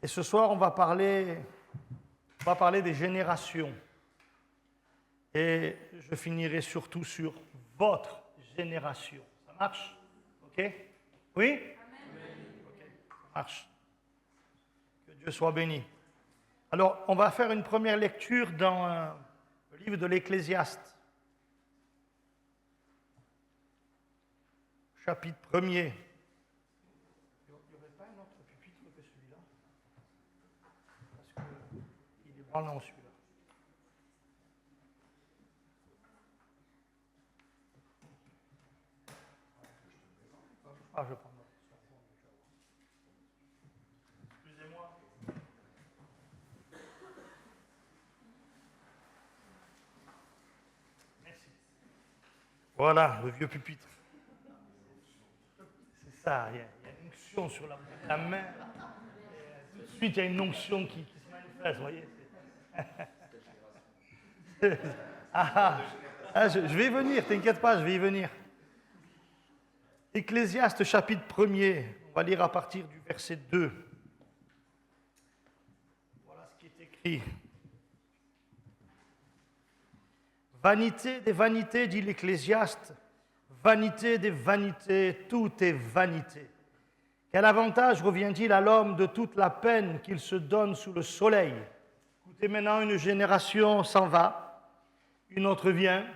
Et ce soir, on va parler des générations. Et je finirai surtout sur votre génération. Ça marche? OK? Oui? Amen. OK, ça marche. Que Dieu soit béni. Alors, on va faire une première lecture dans le livre de l'Ecclésiaste. Chapitre 1er. Il n'y aurait pas un autre pupitre que celui-là? Parce qu'il est branlant celui-là. Ah, je prends. Excusez-moi. Merci. Voilà, le vieux pupitre. C'est ça, il y a une onction sur la main. Tout de suite, il y a une onction qui se manifeste, vous voyez. Je vais y venir, t'inquiète pas, je vais y venir. Ecclésiaste chapitre 1er, on va lire à partir du verset 2. Voilà ce qui est écrit. Vanité des vanités, dit l'Ecclésiaste, vanité des vanités, tout est vanité. Quel avantage revient-il à l'homme de toute la peine qu'il se donne sous le soleil? Écoutez, maintenant, une génération s'en va, une autre vient,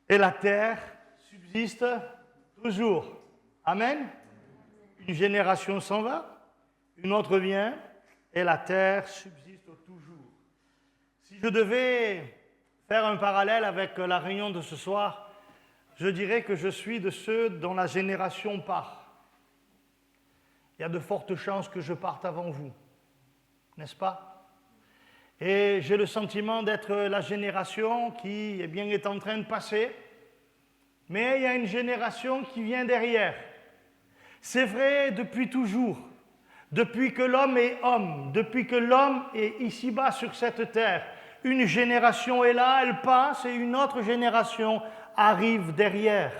et la terre subsiste toujours. Amen. Une génération s'en va, une autre vient, et la terre subsiste toujours. Si je devais faire un parallèle avec la réunion de ce soir, je dirais que je suis de ceux dont la génération part. Il y a de fortes chances que je parte avant vous, n'est-ce pas? Et j'ai le sentiment d'être la génération qui est en train de passer, mais il y a une génération qui vient derrière. C'est vrai depuis toujours, depuis que l'homme est homme, depuis que l'homme est ici-bas sur cette terre. Une génération est là, elle passe, et une autre génération arrive derrière.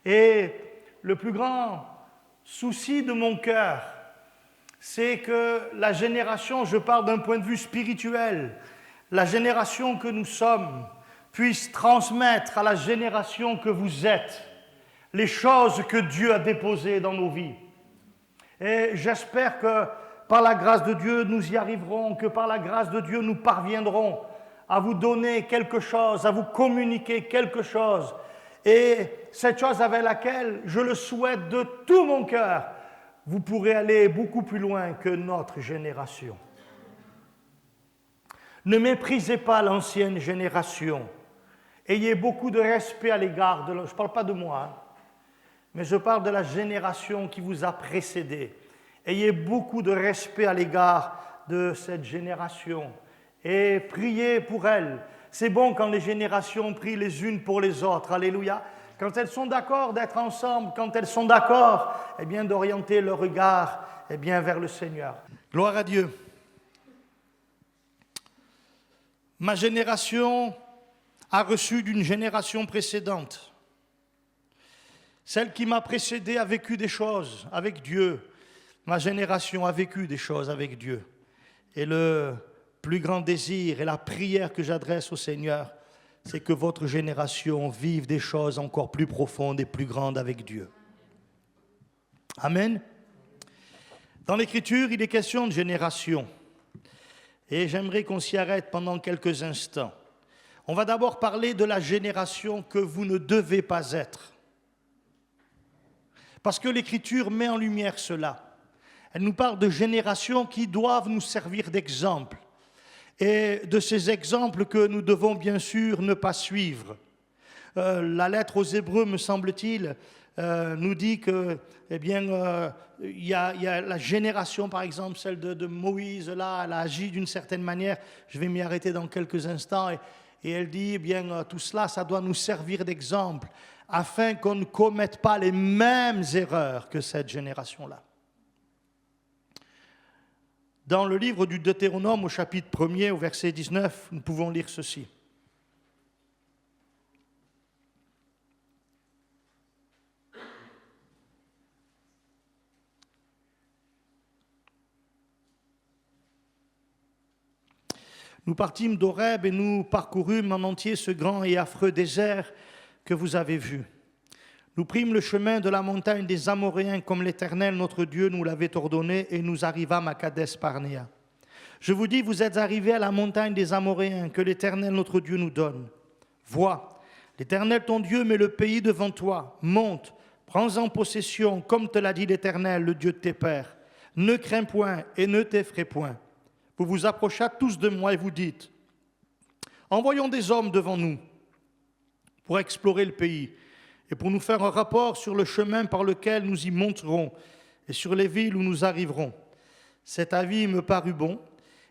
Et le plus grand souci de mon cœur, c'est que la génération, je parle d'un point de vue spirituel, la génération que nous sommes puisse transmettre à la génération que vous êtes les choses que Dieu a déposées dans nos vies. Et j'espère que par la grâce de Dieu, nous y arriverons, que par la grâce de Dieu, nous parviendrons à vous donner quelque chose, à vous communiquer quelque chose. Et cette chose avec laquelle je le souhaite de tout mon cœur, vous pourrez aller beaucoup plus loin que notre génération. Ne méprisez pas l'ancienne génération. Ayez beaucoup de respect à l'égard de... Je ne parle pas de moi, mais je parle de la génération qui vous a précédé. Ayez beaucoup de respect à l'égard de cette génération et priez pour elle. C'est bon quand les générations prient les unes pour les autres, alléluia. Quand elles sont d'accord d'être ensemble, quand elles sont d'accord, d'orienter leur regard vers le Seigneur. Gloire à Dieu. Ma génération a reçu d'une génération précédente. Celle qui m'a précédé a vécu des choses avec Dieu. Ma génération a vécu des choses avec Dieu. Et le plus grand désir et la prière que j'adresse au Seigneur, c'est que votre génération vive des choses encore plus profondes et plus grandes avec Dieu. Amen. Dans l'Écriture, il est question de génération. Et j'aimerais qu'on s'y arrête pendant quelques instants. On va d'abord parler de la génération que vous ne devez pas être. Parce que l'Écriture met en lumière cela. Elle nous parle de générations qui doivent nous servir d'exemple. Et de ces exemples que nous devons bien sûr ne pas suivre. La lettre aux Hébreux, me semble-t-il, nous dit que, il y a la génération, par exemple, celle de Moïse, là, elle a agi d'une certaine manière. Je vais m'y arrêter dans quelques instants. Et elle dit, tout cela, ça doit nous servir d'exemple, afin qu'on ne commette pas les mêmes erreurs que cette génération-là. Dans le livre du Deutéronome, au chapitre 1er, au verset 19, nous pouvons lire ceci. Nous partîmes d'Horeb et nous parcourûmes en entier ce grand et affreux désert que vous avez vu. Nous prîmes le chemin de la montagne des Amoréens comme l'Éternel, notre Dieu, nous l'avait ordonné et nous arrivâmes à Kadès-Barnéa. Je vous dis, vous êtes arrivés à la montagne des Amoréens que l'Éternel, notre Dieu, nous donne. Vois, l'Éternel, ton Dieu, met le pays devant toi. Monte, prends-en possession, comme te l'a dit l'Éternel, le Dieu de tes pères. Ne crains point et ne t'effraie point. Vous vous approchâtes tous de moi et vous dites, envoyons des hommes devant nous pour explorer le pays et pour nous faire un rapport sur le chemin par lequel nous y monterons et sur les villes où nous arriverons. Cet avis me parut bon,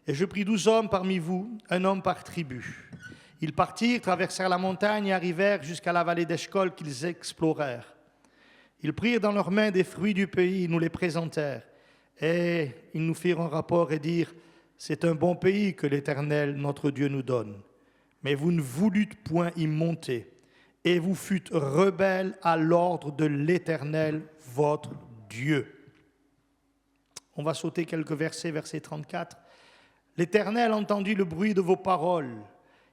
et je pris 12 hommes parmi vous, un homme par tribu. Ils partirent, traversèrent la montagne et arrivèrent jusqu'à la vallée d'Eshcol qu'ils explorèrent. Ils prirent dans leurs mains des fruits du pays, ils nous les présentèrent, et ils nous firent un rapport et dirent, c'est un bon pays que l'Éternel, notre Dieu, nous donne. Mais vous ne voulûtes point y monter, et vous fûtes rebelles à l'ordre de l'Éternel, votre Dieu. On va sauter quelques versets, verset 34. L'Éternel entendit le bruit de vos paroles.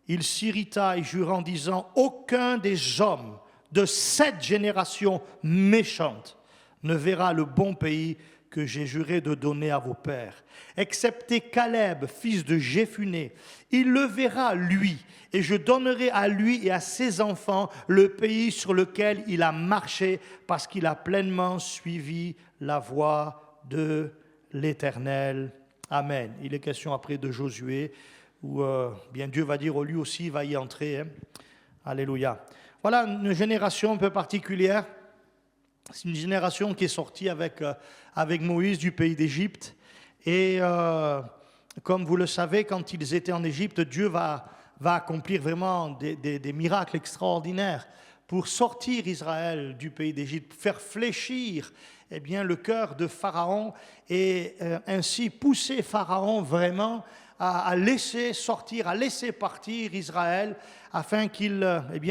Il s'irrita et jura en disant, aucun des hommes de cette génération méchante ne verra le bon pays que j'ai juré de donner à vos pères. Excepté Caleb, fils de Jéphuné, il le verra, lui, et je donnerai à lui et à ses enfants le pays sur lequel il a marché, parce qu'il a pleinement suivi la voie de l'Éternel. Amen. Il est question après de Josué, où bien Dieu va dire, lui aussi va y entrer. Hein. Alléluia. Voilà une génération un peu particulière. C'est une génération qui est sortie avec Moïse du pays d'Égypte. Et comme vous le savez, quand ils étaient en Égypte, Dieu va accomplir vraiment des miracles extraordinaires pour sortir Israël du pays d'Égypte, faire fléchir le cœur de Pharaon et ainsi pousser Pharaon vraiment à laisser sortir, à laisser partir Israël afin qu'il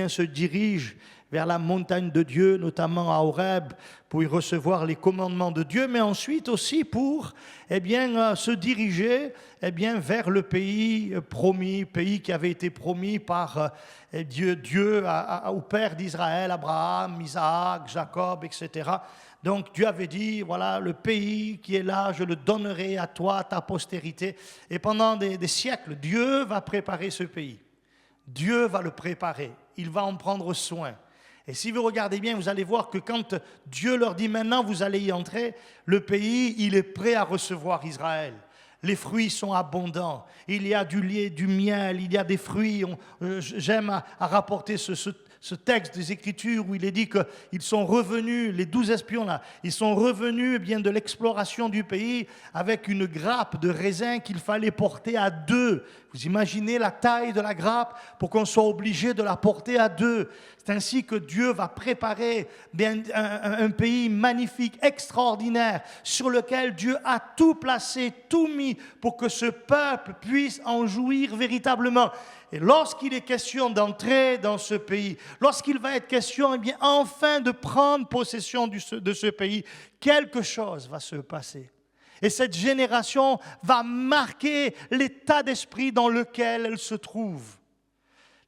se dirige vers la montagne de Dieu, notamment à Horeb, pour y recevoir les commandements de Dieu, mais ensuite aussi pour se diriger vers le pays promis, pays qui avait été promis par Dieu au père d'Israël, Abraham, Isaac, Jacob, etc. Donc Dieu avait dit, voilà, le pays qui est là, je le donnerai à toi, à ta postérité. Et pendant des siècles, Dieu va préparer ce pays. Dieu va le préparer, il va en prendre soin. Et si vous regardez bien, vous allez voir que quand Dieu leur dit maintenant vous allez y entrer, le pays, il est prêt à recevoir Israël. Les fruits sont abondants, il y a du lait, du miel, il y a des fruits. J'aime à rapporter ce texte des Écritures où il est dit qu'ils sont revenus, les 12 espions là, ils sont revenus de l'exploration du pays avec une grappe de raisin qu'il fallait porter à 2. Vous imaginez la taille de la grappe pour qu'on soit obligé de la porter à 2. C'est ainsi que Dieu va préparer un pays magnifique, extraordinaire, sur lequel Dieu a tout placé, tout mis pour que ce peuple puisse en jouir véritablement. Et lorsqu'il est question d'entrer dans ce pays, lorsqu'il va être question enfin de prendre possession de ce pays, quelque chose va se passer. Et cette génération va marquer l'état d'esprit dans lequel elle se trouve.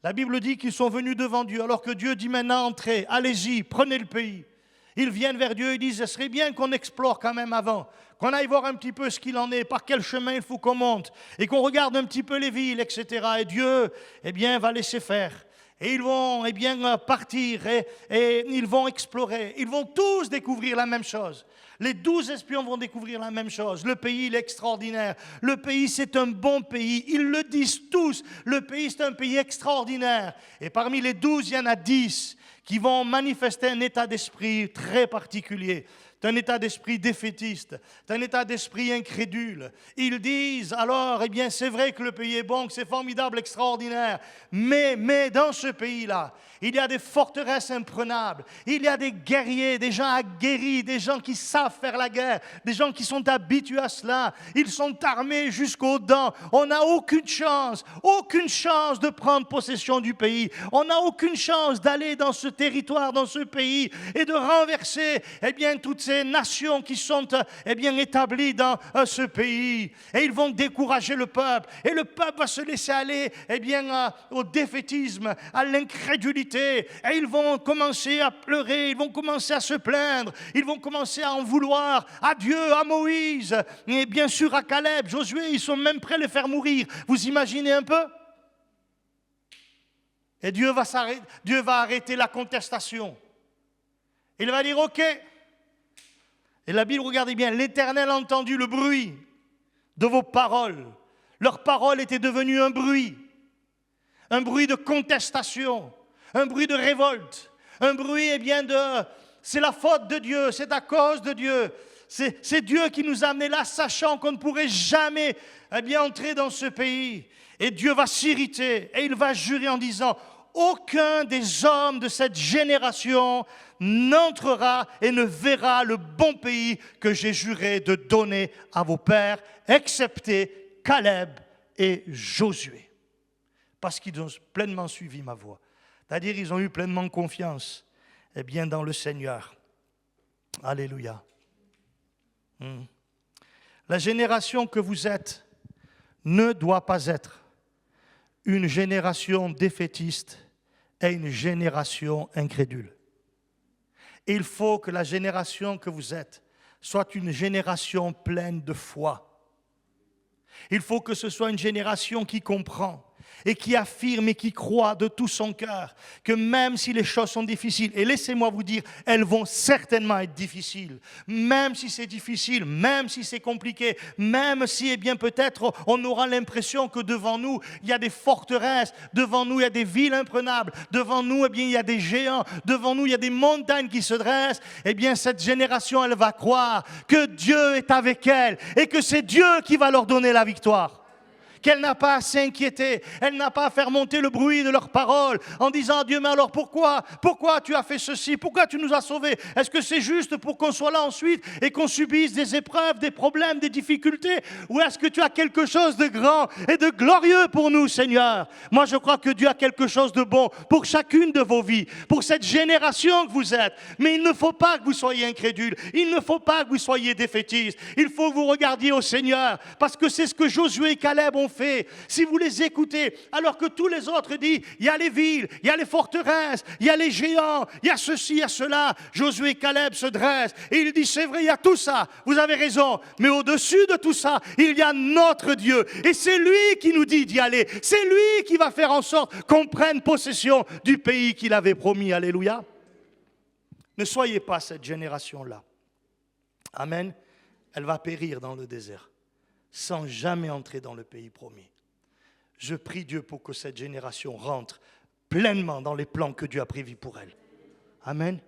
La Bible dit qu'ils sont venus devant Dieu, alors que Dieu dit maintenant entrez, allez-y, prenez le pays. Ils viennent vers Dieu et disent, ce serait bien qu'on explore quand même avant, qu'on aille voir un petit peu ce qu'il en est, par quel chemin il faut qu'on monte, et qu'on regarde un petit peu les villes, etc. Et Dieu, va laisser faire. Et ils vont, partir et ils vont explorer. Ils vont tous découvrir la même chose. Les 12 espions vont découvrir la même chose. Le pays, il est extraordinaire. Le pays, c'est un bon pays. Ils le disent tous. Le pays, c'est un pays extraordinaire. Et parmi les 12, il y en a 10 qui vont manifester un état d'esprit très particulier. C'est un état d'esprit défaitiste, c'est un état d'esprit incrédule. Ils disent alors, c'est vrai que le pays est bon, que c'est formidable, extraordinaire, mais dans ce pays-là, il y a des forteresses imprenables, il y a des guerriers, des gens aguerris, des gens qui savent faire la guerre, des gens qui sont habitués à cela, ils sont armés jusqu'aux dents. On n'a aucune chance de prendre possession du pays, on n'a aucune chance d'aller dans ce territoire, dans ce pays et de renverser toutes ces ces nations qui sont établies dans ce pays. Et ils vont décourager le peuple. Et le peuple va se laisser aller au défaitisme, à l'incrédulité. Et ils vont commencer à pleurer, ils vont commencer à se plaindre, ils vont commencer à en vouloir à Dieu, à Moïse, et bien sûr à Caleb, Josué. Ils sont même prêts à les faire mourir. Vous imaginez un peu? Et Dieu va arrêter la contestation. Il va dire, ok. Et la Bible, regardez bien, l'Éternel a entendu le bruit de vos paroles. Leurs paroles étaient devenues un bruit de contestation, un bruit de révolte, un bruit, c'est la faute de Dieu, c'est à cause de Dieu. C'est Dieu qui nous a amenés là, sachant qu'on ne pourrait jamais entrer dans ce pays. Et Dieu va s'irriter et il va jurer en disant, aucun des hommes de cette génération n'entrera et ne verra le bon pays que j'ai juré de donner à vos pères, excepté Caleb et Josué. Parce qu'ils ont pleinement suivi ma voie. C'est-à-dire ils ont eu pleinement confiance dans le Seigneur. Alléluia. La génération que vous êtes ne doit pas être une génération défaitiste et une génération incrédule. Il faut que la génération que vous êtes soit une génération pleine de foi. Il faut que ce soit une génération qui comprend et qui affirme et qui croit de tout son cœur que même si les choses sont difficiles, et laissez-moi vous dire, elles vont certainement être difficiles, même si c'est difficile, même si c'est compliqué, même si peut-être on aura l'impression que devant nous, il y a des forteresses, devant nous, il y a des villes imprenables, devant nous, il y a des géants, devant nous, il y a des montagnes qui se dressent, cette génération, elle va croire que Dieu est avec elle et que c'est Dieu qui va leur donner la victoire. Qu'elle n'a pas à s'inquiéter, elle n'a pas à faire monter le bruit de leurs paroles en disant à Dieu, mais alors pourquoi tu as fait ceci, pourquoi tu nous as sauvés? Est-ce que c'est juste pour qu'on soit là ensuite et qu'on subisse des épreuves, des problèmes, des difficultés? Ou est-ce que tu as quelque chose de grand et de glorieux pour nous, Seigneur? Moi, je crois que Dieu a quelque chose de bon pour chacune de vos vies, pour cette génération que vous êtes. Mais il ne faut pas que vous soyez incrédules, il ne faut pas que vous soyez défaitistes. Il faut que vous regardiez au Seigneur, parce que c'est ce que Josué et Caleb ont fait. Si vous les écoutez, alors que tous les autres disent, il y a les villes, il y a les forteresses, il y a les géants, il y a ceci, il y a cela, Josué et Caleb se dressent et il dit, c'est vrai, il y a tout ça, vous avez raison, mais au-dessus de tout ça, il y a notre Dieu et c'est lui qui nous dit d'y aller, c'est lui qui va faire en sorte qu'on prenne possession du pays qu'il avait promis. Alléluia. Ne soyez pas cette génération-là. Amen. Elle va périr dans le désert sans jamais entrer dans le pays promis. Je prie Dieu pour que cette génération rentre pleinement dans les plans que Dieu a prévus pour elle. Amen.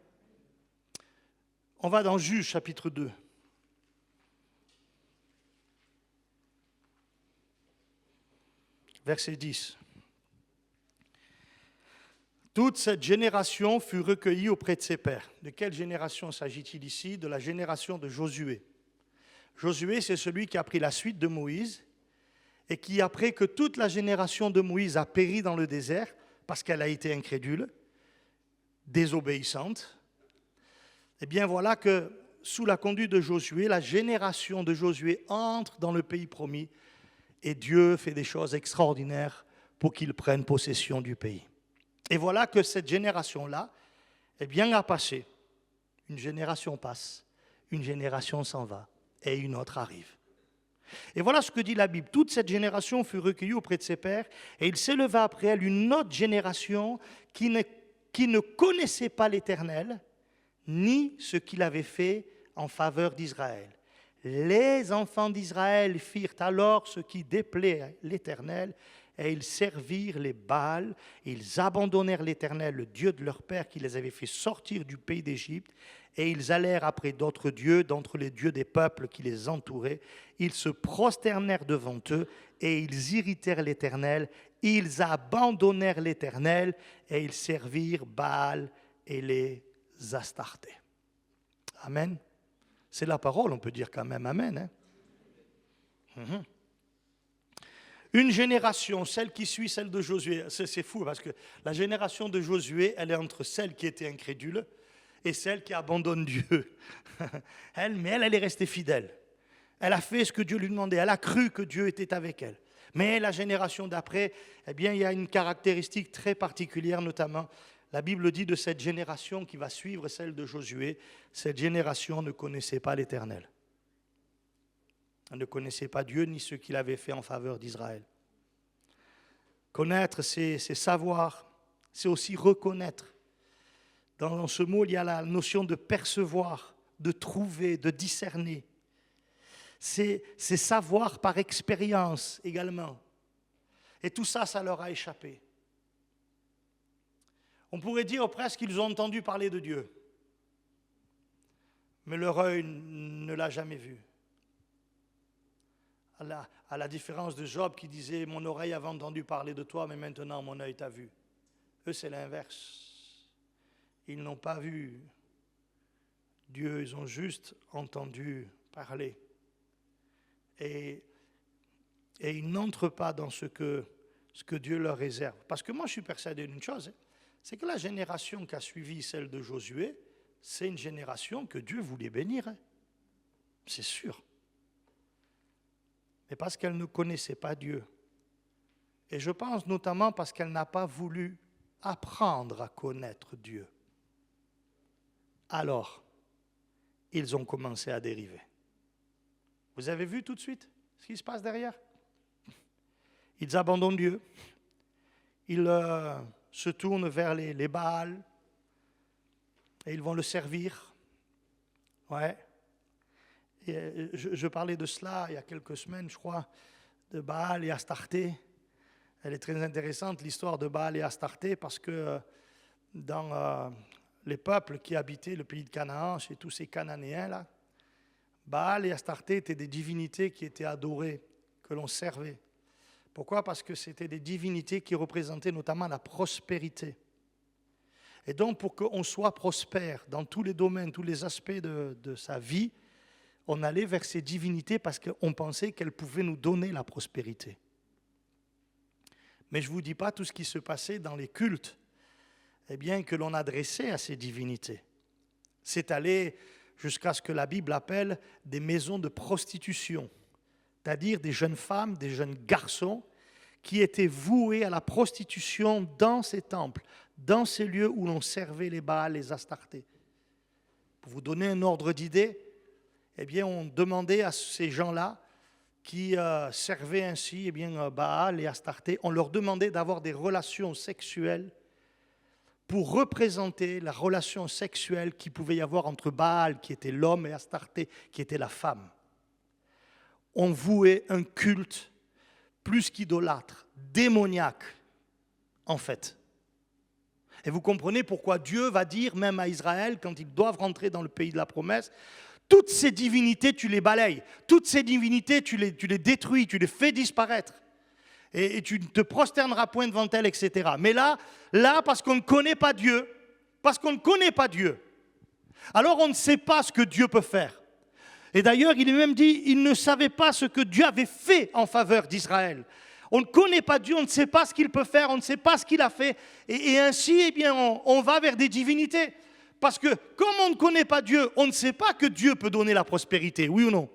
On va dans Juge chapitre 2. Verset 10. Toute cette génération fut recueillie auprès de ses pères. De quelle génération s'agit-il ici? De la génération de Josué. Josué, c'est celui qui a pris la suite de Moïse et qui, après que toute la génération de Moïse a péri dans le désert, parce qu'elle a été incrédule, désobéissante, voilà que sous la conduite de Josué, la génération de Josué entre dans le pays promis et Dieu fait des choses extraordinaires pour qu'ils prennent possession du pays. Et voilà que cette génération-là a passé. Une génération passe, une génération s'en va. Et une autre arrive. Et voilà ce que dit la Bible. Toute cette génération fut recueillie auprès de ses pères, et il s'éleva après elle une autre génération qui ne connaissait pas l'Éternel, ni ce qu'il avait fait en faveur d'Israël. Les enfants d'Israël firent alors ce qui déplaît à l'Éternel, et ils servirent les Baals, ils abandonnèrent l'Éternel, le Dieu de leur père, qui les avait fait sortir du pays d'Égypte, et ils allèrent après d'autres dieux, d'entre les dieux des peuples qui les entouraient. Ils se prosternèrent devant eux, et ils irritèrent l'Éternel. Ils abandonnèrent l'Éternel, et ils servirent Baal et les Astartés. Amen. C'est la parole, on peut dire quand même Amen. Une génération, celle qui suit celle de Josué, c'est fou parce que la génération de Josué, elle est entre celle qui était incrédule et celle qui abandonne Dieu. Elle est restée fidèle. Elle a fait ce que Dieu lui demandait. Elle a cru que Dieu était avec elle. Mais la génération d'après, eh bien, il y a une caractéristique très particulière, notamment, la Bible dit de cette génération qui va suivre celle de Josué, cette génération ne connaissait pas l'Éternel. Elle ne connaissait pas Dieu ni ce qu'il avait fait en faveur d'Israël. Connaître, c'est savoir, c'est aussi reconnaître. Dans ce mot, il y a la notion de percevoir, de trouver, de discerner. C'est savoir par expérience également. Et tout ça, ça leur a échappé. On pourrait dire presque qu'ils ont entendu parler de Dieu, mais leur œil ne l'a jamais vu. À la différence de Job qui disait « Mon oreille avait entendu parler de toi, mais maintenant mon œil t'a vu ». Eux, c'est l'inverse. Ils n'ont pas vu Dieu, ils ont juste entendu parler. Et ils n'entrent pas dans ce que Dieu leur réserve. Parce que moi, je suis persuadé d'une chose, c'est que la génération qui a suivi celle de Josué, c'est une génération que Dieu voulait bénir. C'est sûr. Mais parce qu'elle ne connaissait pas Dieu. Et je pense notamment parce qu'elle n'a pas voulu apprendre à connaître Dieu. Alors, ils ont commencé à dériver. Vous avez vu tout de suite ce qui se passe derrière? Ils abandonnent Dieu. Ils se tournent vers les Baals et ils vont le servir. Ouais. Et je parlais de cela il y a quelques semaines, je crois, de Baal et Astarté. Elle est très intéressante, l'histoire de Baal et Astarté, parce que dans les peuples qui habitaient le pays de Canaan, chez tous ces Cananéens-là, Baal et Astarté étaient des divinités qui étaient adorées, que l'on servait. Pourquoi? Parce que c'était des divinités qui représentaient notamment la prospérité. Et donc, pour qu'on soit prospère dans tous les domaines, tous les aspects de sa vie, on allait vers ces divinités parce qu'on pensait qu'elles pouvaient nous donner la prospérité. Mais je ne vous dis pas tout ce qui se passait dans les cultes, eh bien, que l'on adressait à ces divinités. C'est allé jusqu'à ce que la Bible appelle des maisons de prostitution, c'est-à-dire des jeunes femmes, des jeunes garçons qui étaient voués à la prostitution dans ces temples, dans ces lieux où l'on servait les Baals, les Astartés. Pour vous donner un ordre d'idée, eh bien, on demandait à ces gens-là qui servaient ainsi Baal et Astarté, on leur demandait d'avoir des relations sexuelles pour représenter la relation sexuelle qu'il pouvait y avoir entre Baal, qui était l'homme, et Astarté, qui était la femme. On vouait un culte plus qu'idolâtre, démoniaque, en fait. Et vous comprenez pourquoi Dieu va dire, même à Israël, quand ils doivent rentrer dans le pays de la promesse, toutes ces divinités, tu les balayes. Toutes ces divinités, tu les détruis, tu les fais disparaître. Et tu ne te prosterneras point devant elles, etc. Mais là, parce qu'on ne connaît pas Dieu, alors on ne sait pas ce que Dieu peut faire. Et d'ailleurs, il est même dit, il ne savait pas ce que Dieu avait fait en faveur d'Israël. On ne connaît pas Dieu, on ne sait pas ce qu'il peut faire, on ne sait pas ce qu'il a fait. Et ainsi, eh bien, on va vers des divinités. Parce que comme on ne connaît pas Dieu, on ne sait pas que Dieu peut donner la prospérité, oui ou non?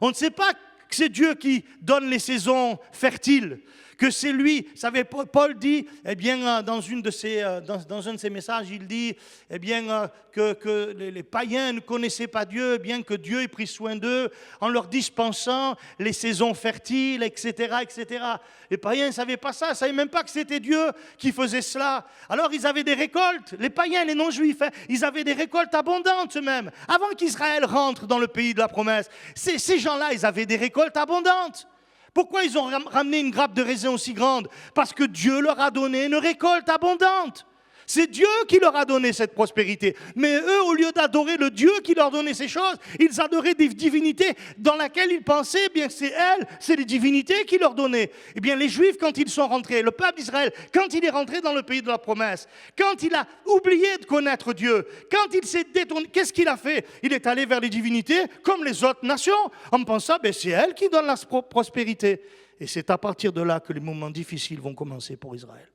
On ne sait pas que c'est Dieu qui donne les saisons fertiles, que c'est lui. Vous savez, Paul dit, eh bien, dans un de ses messages, il dit eh bien, que les païens ne connaissaient pas Dieu, bien que Dieu ait pris soin d'eux en leur dispensant les saisons fertiles, etc., etc. Les païens ne savaient pas ça, ils ne savaient même pas que c'était Dieu qui faisait cela. Alors ils avaient des récoltes, les païens, les non-juifs, ils avaient des récoltes abondantes eux-mêmes. Avant qu'Israël rentre dans le pays de la promesse, ces gens-là, ils avaient des récoltes abondantes. Pourquoi ils ont ramené une grappe de raisin aussi grande? Parce que Dieu leur a donné une récolte abondante. C'est Dieu qui leur a donné cette prospérité. Mais eux, au lieu d'adorer le Dieu qui leur donnait ces choses, ils adoraient des divinités dans lesquelles ils pensaient, eh bien c'est elles, c'est les divinités qui leur donnaient. Eh bien les Juifs, quand ils sont rentrés, le peuple d'Israël, quand il est rentré dans le pays de la promesse, quand il a oublié de connaître Dieu, quand il s'est détourné, qu'est-ce qu'il a fait? Il est allé vers les divinités comme les autres nations, en pensant, ben, c'est elles qui donnent la prospérité. Et c'est à partir de là que les moments difficiles vont commencer pour Israël.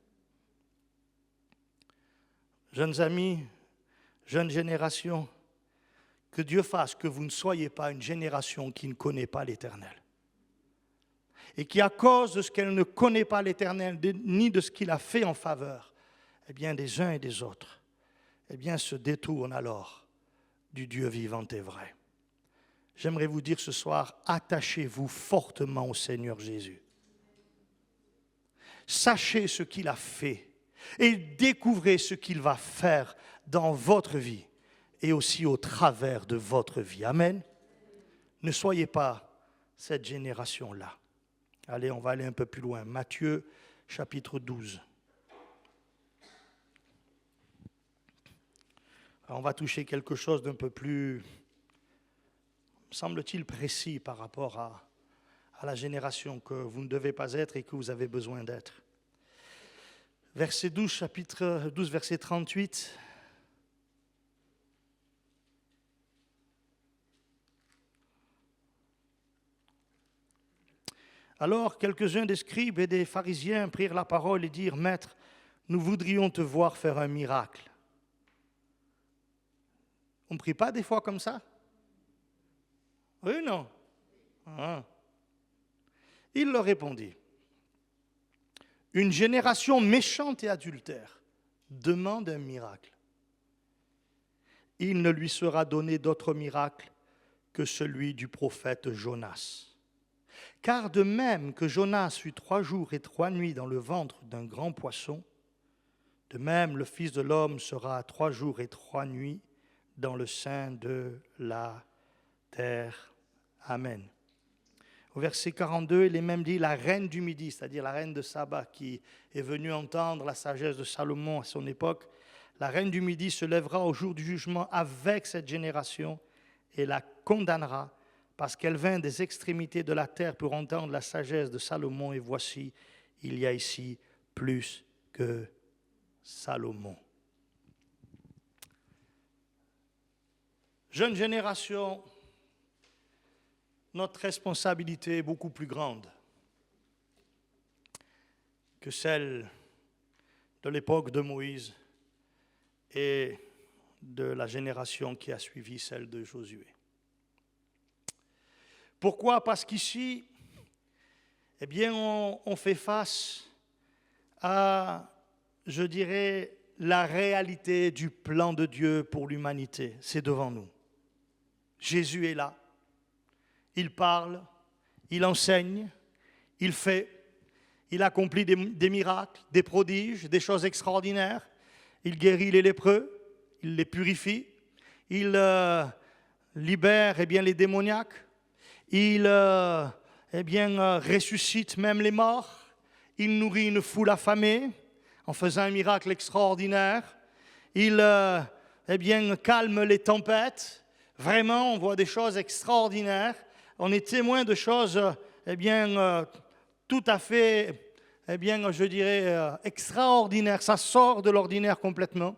Jeunes amis, Jeune génération, que Dieu fasse que vous ne soyez pas une génération qui ne connaît pas l'Éternel. Et qui, à cause de ce qu'elle ne connaît pas l'Éternel, ni de ce qu'il a fait en faveur, eh bien, des uns et des autres, eh bien, se détournent alors du Dieu vivant et vrai. J'aimerais vous dire ce soir, attachez-vous fortement au Seigneur Jésus. Sachez ce qu'il a fait et découvrez ce qu'il va faire dans votre vie et aussi au travers de votre vie. Amen. Ne soyez pas cette génération-là. Allez, on va aller un peu plus loin. Matthieu, chapitre 12. Alors, on va toucher quelque chose d'un peu plus, semble-t-il, précis par rapport à la génération que vous ne devez pas être et que vous avez besoin d'être. Verset 12, chapitre 12, verset 38. Alors, quelques-uns des scribes et des pharisiens prirent la parole et dirent, « Maître, nous voudrions te voir faire un miracle. » On ne prie pas des fois comme ça? Oui, non? Ah. Il leur répondit, « Une génération méchante et adultère demande un miracle. Il ne lui sera donné d'autre miracle que celui du prophète Jonas. Car de même que Jonas fut 3 jours et 3 nuits dans le ventre d'un grand poisson, de même le Fils de l'homme sera 3 jours et 3 nuits dans le sein de la terre. » Amen. Au verset 42, il est même dit, la reine du Midi, c'est-à-dire la reine de Saba, qui est venue entendre la sagesse de Salomon à son époque, la reine du Midi se lèvera au jour du jugement avec cette génération et la condamnera, parce qu'elle vint des extrémités de la terre pour entendre la sagesse de Salomon, et voici, il y a ici plus que Salomon. Jeune génération, notre responsabilité est beaucoup plus grande que celle de l'époque de Moïse et de la génération qui a suivi celle de Josué. Pourquoi? Parce qu'ici, eh bien, on fait face à, je dirais, la réalité du plan de Dieu pour l'humanité. C'est devant nous. Jésus est là. Il parle, il enseigne, il fait, il accomplit des miracles, des prodiges, des choses extraordinaires. Il guérit les lépreux, il les purifie, il libère les démoniaques, il ressuscite même les morts, il nourrit une foule affamée en faisant un miracle extraordinaire, il calme les tempêtes. Vraiment, on voit des choses extraordinaires. On est témoin de choses tout à fait, je dirais, extraordinaires. Ça sort de l'ordinaire complètement.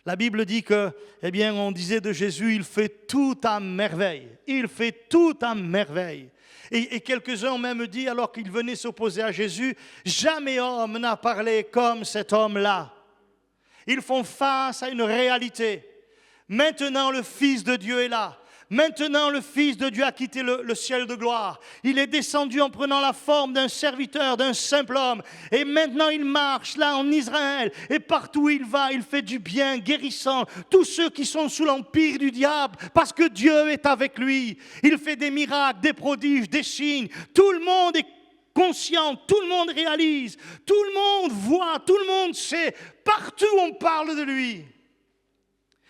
La Bible dit que, on disait de Jésus, il fait tout à merveille. Il fait tout à merveille. Et quelques-uns ont même dit, alors qu'ils venaient s'opposer à Jésus, jamais homme n'a parlé comme cet homme-là. Ils font face à une réalité. Maintenant, le Fils de Dieu est là. Maintenant, le Fils de Dieu a quitté le ciel de gloire. Il est descendu en prenant la forme d'un serviteur, d'un simple homme. Et maintenant, il marche là en Israël. Et partout où il va, il fait du bien, guérissant tous ceux qui sont sous l'empire du diable, parce que Dieu est avec lui. Il fait des miracles, des prodiges, des signes. Tout le monde est conscient, tout le monde réalise, tout le monde voit, tout le monde sait. Partout, on parle de lui.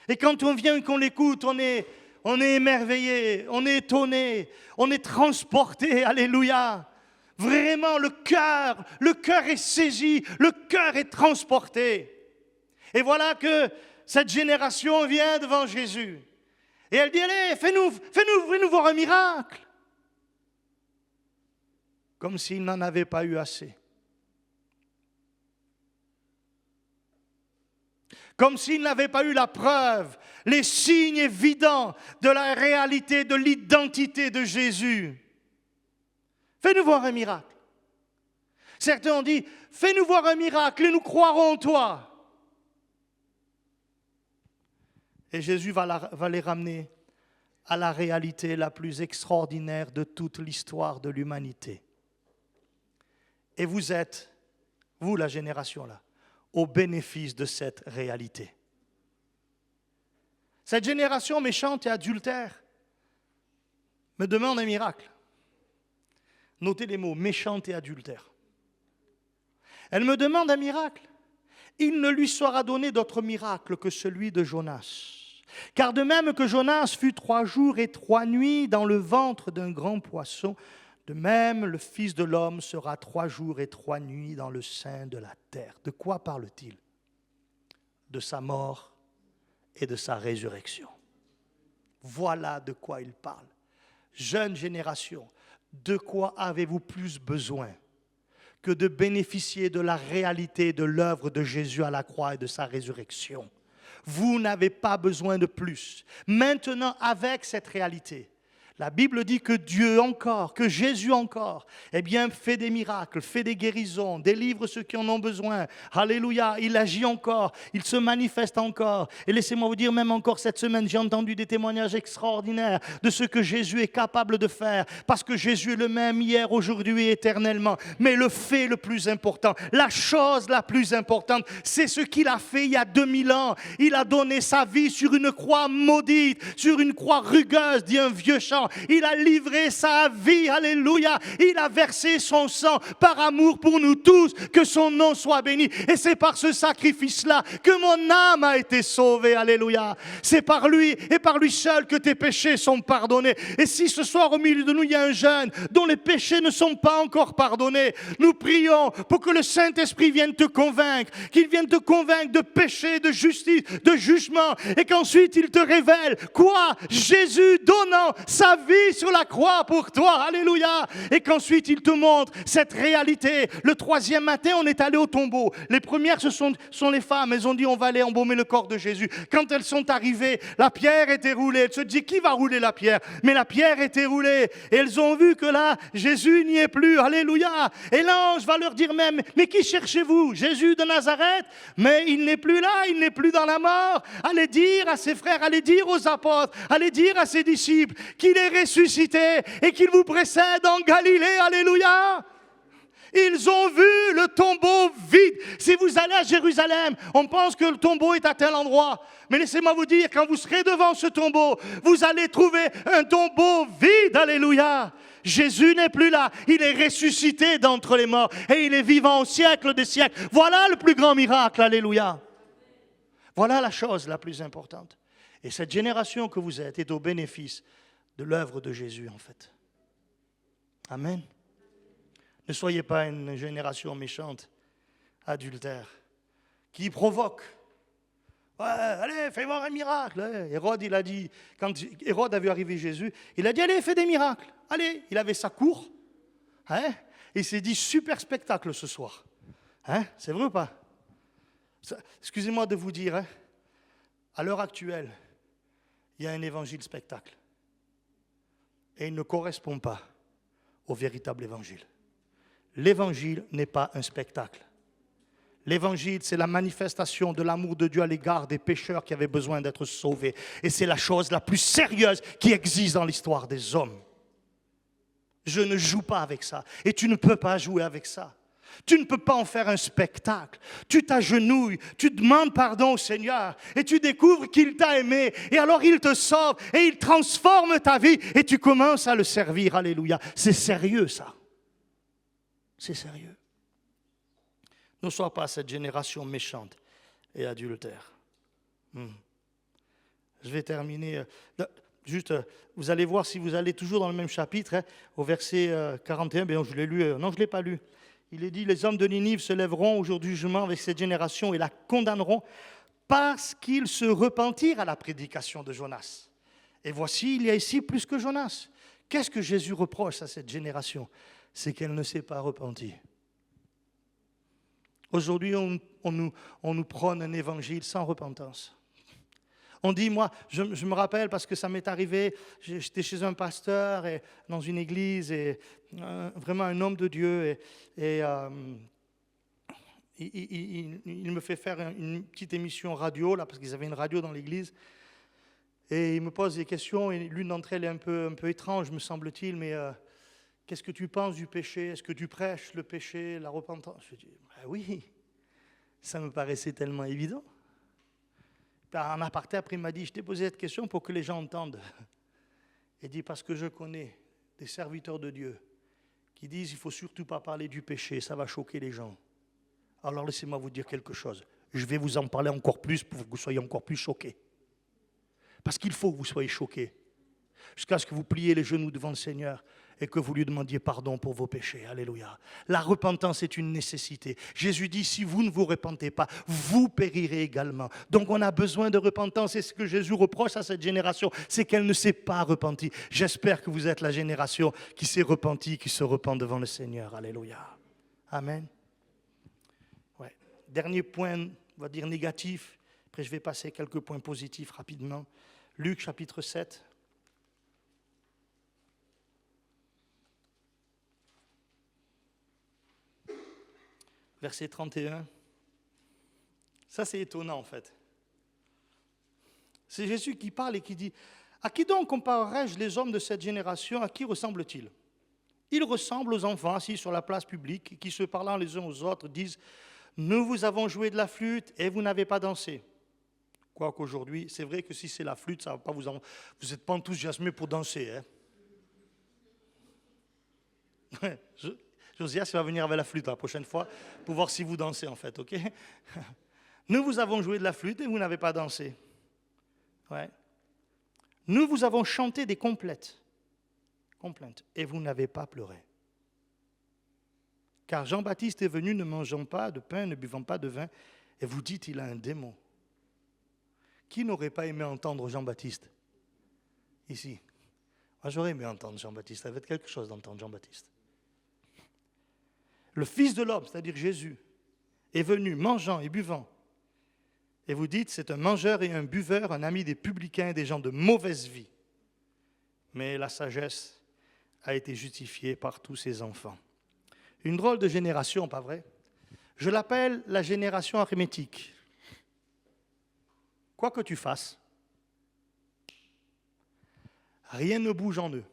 Et quand on vient et qu'on l'écoute, on est émerveillé, on est étonné, on est transporté, alléluia. Vraiment, le cœur est saisi, le cœur est transporté. Et voilà que cette génération vient devant Jésus. Et elle dit, allez, fais-nous voir un miracle. Comme s'il n'en avait pas eu assez. Comme s'il n'avait pas eu la preuve, les signes évidents de la réalité, de l'identité de Jésus. Fais-nous voir un miracle. Certains ont dit, fais-nous voir un miracle et nous croirons en toi. Et Jésus va les ramener à la réalité la plus extraordinaire de toute l'histoire de l'humanité. Et vous êtes, vous la génération là, au bénéfice de cette réalité. Cette génération méchante et adultère me demande un miracle. Notez les mots, méchante et adultère. Elle me demande un miracle. Il ne lui sera donné d'autre miracle que celui de Jonas. Car de même que Jonas fut 3 jours et 3 nuits dans le ventre d'un grand poisson, de même le Fils de l'homme sera 3 jours et 3 nuits dans le sein de la terre. De quoi parle-t-il? De sa mort et de sa résurrection. Voilà de quoi il parle. Jeune génération, de quoi avez-vous plus besoin que de bénéficier de la réalité de l'œuvre de Jésus à la croix et de sa résurrection? Vous n'avez pas besoin de plus. Maintenant, avec cette réalité, la Bible dit que Dieu encore, que Jésus encore, eh bien, fait des miracles, fait des guérisons, délivre ceux qui en ont besoin. Alléluia, il agit encore, il se manifeste encore. Et laissez-moi vous dire, même encore cette semaine, j'ai entendu des témoignages extraordinaires de ce que Jésus est capable de faire. Parce que Jésus est le même hier, aujourd'hui et éternellement. Mais le fait le plus important, la chose la plus importante, c'est ce qu'il a fait il y a 2000 ans. Il a donné sa vie sur une croix maudite, sur une croix rugueuse, dit un vieux chant. Il a livré sa vie, alléluia. Il a versé son sang par amour pour nous tous, que son nom soit béni. Et c'est par ce sacrifice-là que mon âme a été sauvée, alléluia. C'est par lui et par lui seul que tes péchés sont pardonnés. Et si ce soir au milieu de nous, il y a un jeune dont les péchés ne sont pas encore pardonnés, nous prions pour que le Saint-Esprit vienne te convaincre, qu'il vienne te convaincre de péché, de justice, de jugement, et qu'ensuite il te révèle quoi? Jésus donnant sa vie sur la croix pour toi, alléluia, et qu'ensuite il te montre cette réalité. Le 3e matin, on est allé au tombeau. Les premières, ce sont les femmes. Elles ont dit, on va aller embaumer le corps de Jésus. Quand elles sont arrivées, la pierre était roulée. Elles se disent, qui va rouler la pierre? Mais la pierre était roulée. Et elles ont vu que là, Jésus n'y est plus, alléluia. Et l'ange va leur dire même, mais qui cherchez-vous? Jésus de Nazareth? Mais il n'est plus là, il n'est plus dans la mort. Allez dire à ses frères, allez dire aux apôtres, allez dire à ses disciples qu'il est ressuscité et qu'il vous précède en Galilée, alléluia. Ils ont vu le tombeau vide. Si vous allez à Jérusalem, on pense que le tombeau est à tel endroit. Mais laissez-moi vous dire, quand vous serez devant ce tombeau, vous allez trouver un tombeau vide, alléluia. Jésus n'est plus là, il est ressuscité d'entre les morts et il est vivant au siècle des siècles. Voilà le plus grand miracle, alléluia. Voilà la chose la plus importante. Et cette génération que vous êtes est au bénéfice de l'œuvre de Jésus, en fait. Amen. Ne soyez pas une génération méchante, adultère, qui provoque. Ouais, allez, fais voir un miracle. Hérode, il a dit, quand Hérode a vu arriver Jésus, il a dit, allez, fais des miracles. Allez, il avait sa cour. Hein, et il s'est dit, super spectacle ce soir. Hein, c'est vrai ou pas? Excusez-moi de vous dire, hein, à l'heure actuelle, il y a un évangile spectacle. Et il ne correspond pas au véritable évangile. L'évangile n'est pas un spectacle. L'évangile, c'est la manifestation de l'amour de Dieu à l'égard des pécheurs qui avaient besoin d'être sauvés. Et c'est la chose la plus sérieuse qui existe dans l'histoire des hommes. Je ne joue pas avec ça. Et tu ne peux pas jouer avec ça. Tu ne peux pas en faire un spectacle. Tu t'agenouilles, tu demandes pardon au Seigneur et tu découvres qu'il t'a aimé. Et alors il te sauve et il transforme ta vie et tu commences à le servir. Alléluia. C'est sérieux ça. C'est sérieux. Ne sois pas cette génération méchante et adultère. Je vais terminer. Juste, vous allez voir si vous allez toujours dans le même chapitre, hein, au verset 41. Bien, je l'ai lu. Non, je ne l'ai pas lu. Il est dit, les hommes de Ninive se lèveront au jour du jugement avec cette génération et la condamneront parce qu'ils se repentirent à la prédication de Jonas. Et voici, il y a ici plus que Jonas. Qu'est-ce que Jésus reproche à cette génération? C'est qu'elle ne s'est pas repentie. Aujourd'hui, on nous prône un évangile sans repentance. On dit, moi, je me rappelle parce que ça m'est arrivé, j'étais chez un pasteur et, dans une église, et vraiment un homme de Dieu, et il me fait faire une petite émission radio, là, parce qu'ils avaient une radio dans l'église, Et il me pose des questions, et l'une d'entre elles est un peu étrange, me semble-t-il, mais qu'est-ce que tu penses du péché? Est-ce que tu prêches le péché, la repentance? Je dis, oui, ça me paraissait tellement évident. En aparté, après, il m'a dit, je t'ai posé cette question pour que les gens entendent. Il dit, parce que je connais des serviteurs de Dieu qui disent, il ne faut surtout pas parler du péché, ça va choquer les gens. Alors laissez-moi vous dire quelque chose. Je vais vous en parler encore plus pour que vous soyez encore plus choqués. Parce qu'il faut que vous soyez choqués. Jusqu'à ce que vous pliez les genoux devant le Seigneur et que vous lui demandiez pardon pour vos péchés. Alléluia. La repentance est une nécessité. Jésus dit, si vous ne vous repentez pas, vous périrez également. Donc on a besoin de repentance. Et ce que Jésus reproche à cette génération, c'est qu'elle ne s'est pas repentie. J'espère que vous êtes la génération qui s'est repentie, qui se repent devant le Seigneur. Alléluia. Amen. Ouais. Dernier point, on va dire négatif. Après, je vais passer à quelques points positifs rapidement. Luc chapitre 7. Verset 31. Ça, c'est étonnant, en fait. C'est Jésus qui parle et qui dit, « À qui donc comparerai-je les hommes de cette génération? À qui ressemblent-ils? Ils ressemblent aux enfants assis sur la place publique qui, se parlant les uns aux autres, disent, « Nous vous avons joué de la flûte et vous n'avez pas dansé. » Quoique aujourd'hui, c'est vrai que si c'est la flûte, ça va pas vous n'êtes pas enthousiasmés pour danser. Hein? Josias va venir avec la flûte la prochaine fois pour voir si vous dansez en fait, ok? Nous vous avons joué de la flûte et vous n'avez pas dansé. Ouais. Nous vous avons chanté des complaintes et vous n'avez pas pleuré. Car Jean-Baptiste est venu ne mangeant pas de pain, ne buvant pas de vin, et vous dites il a un démon. Qui n'aurait pas aimé entendre Jean-Baptiste ici? Moi j'aurais aimé entendre Jean-Baptiste, ça va être quelque chose d'entendre Jean-Baptiste. Le Fils de l'homme, c'est-à-dire Jésus, est venu mangeant et buvant. Et vous dites, c'est un mangeur et un buveur, un ami des publicains, des gens de mauvaise vie. Mais la sagesse a été justifiée par tous ses enfants. Une drôle de génération, pas vrai? Je l'appelle la génération arithmétique. Quoi que tu fasses, rien ne bouge en eux.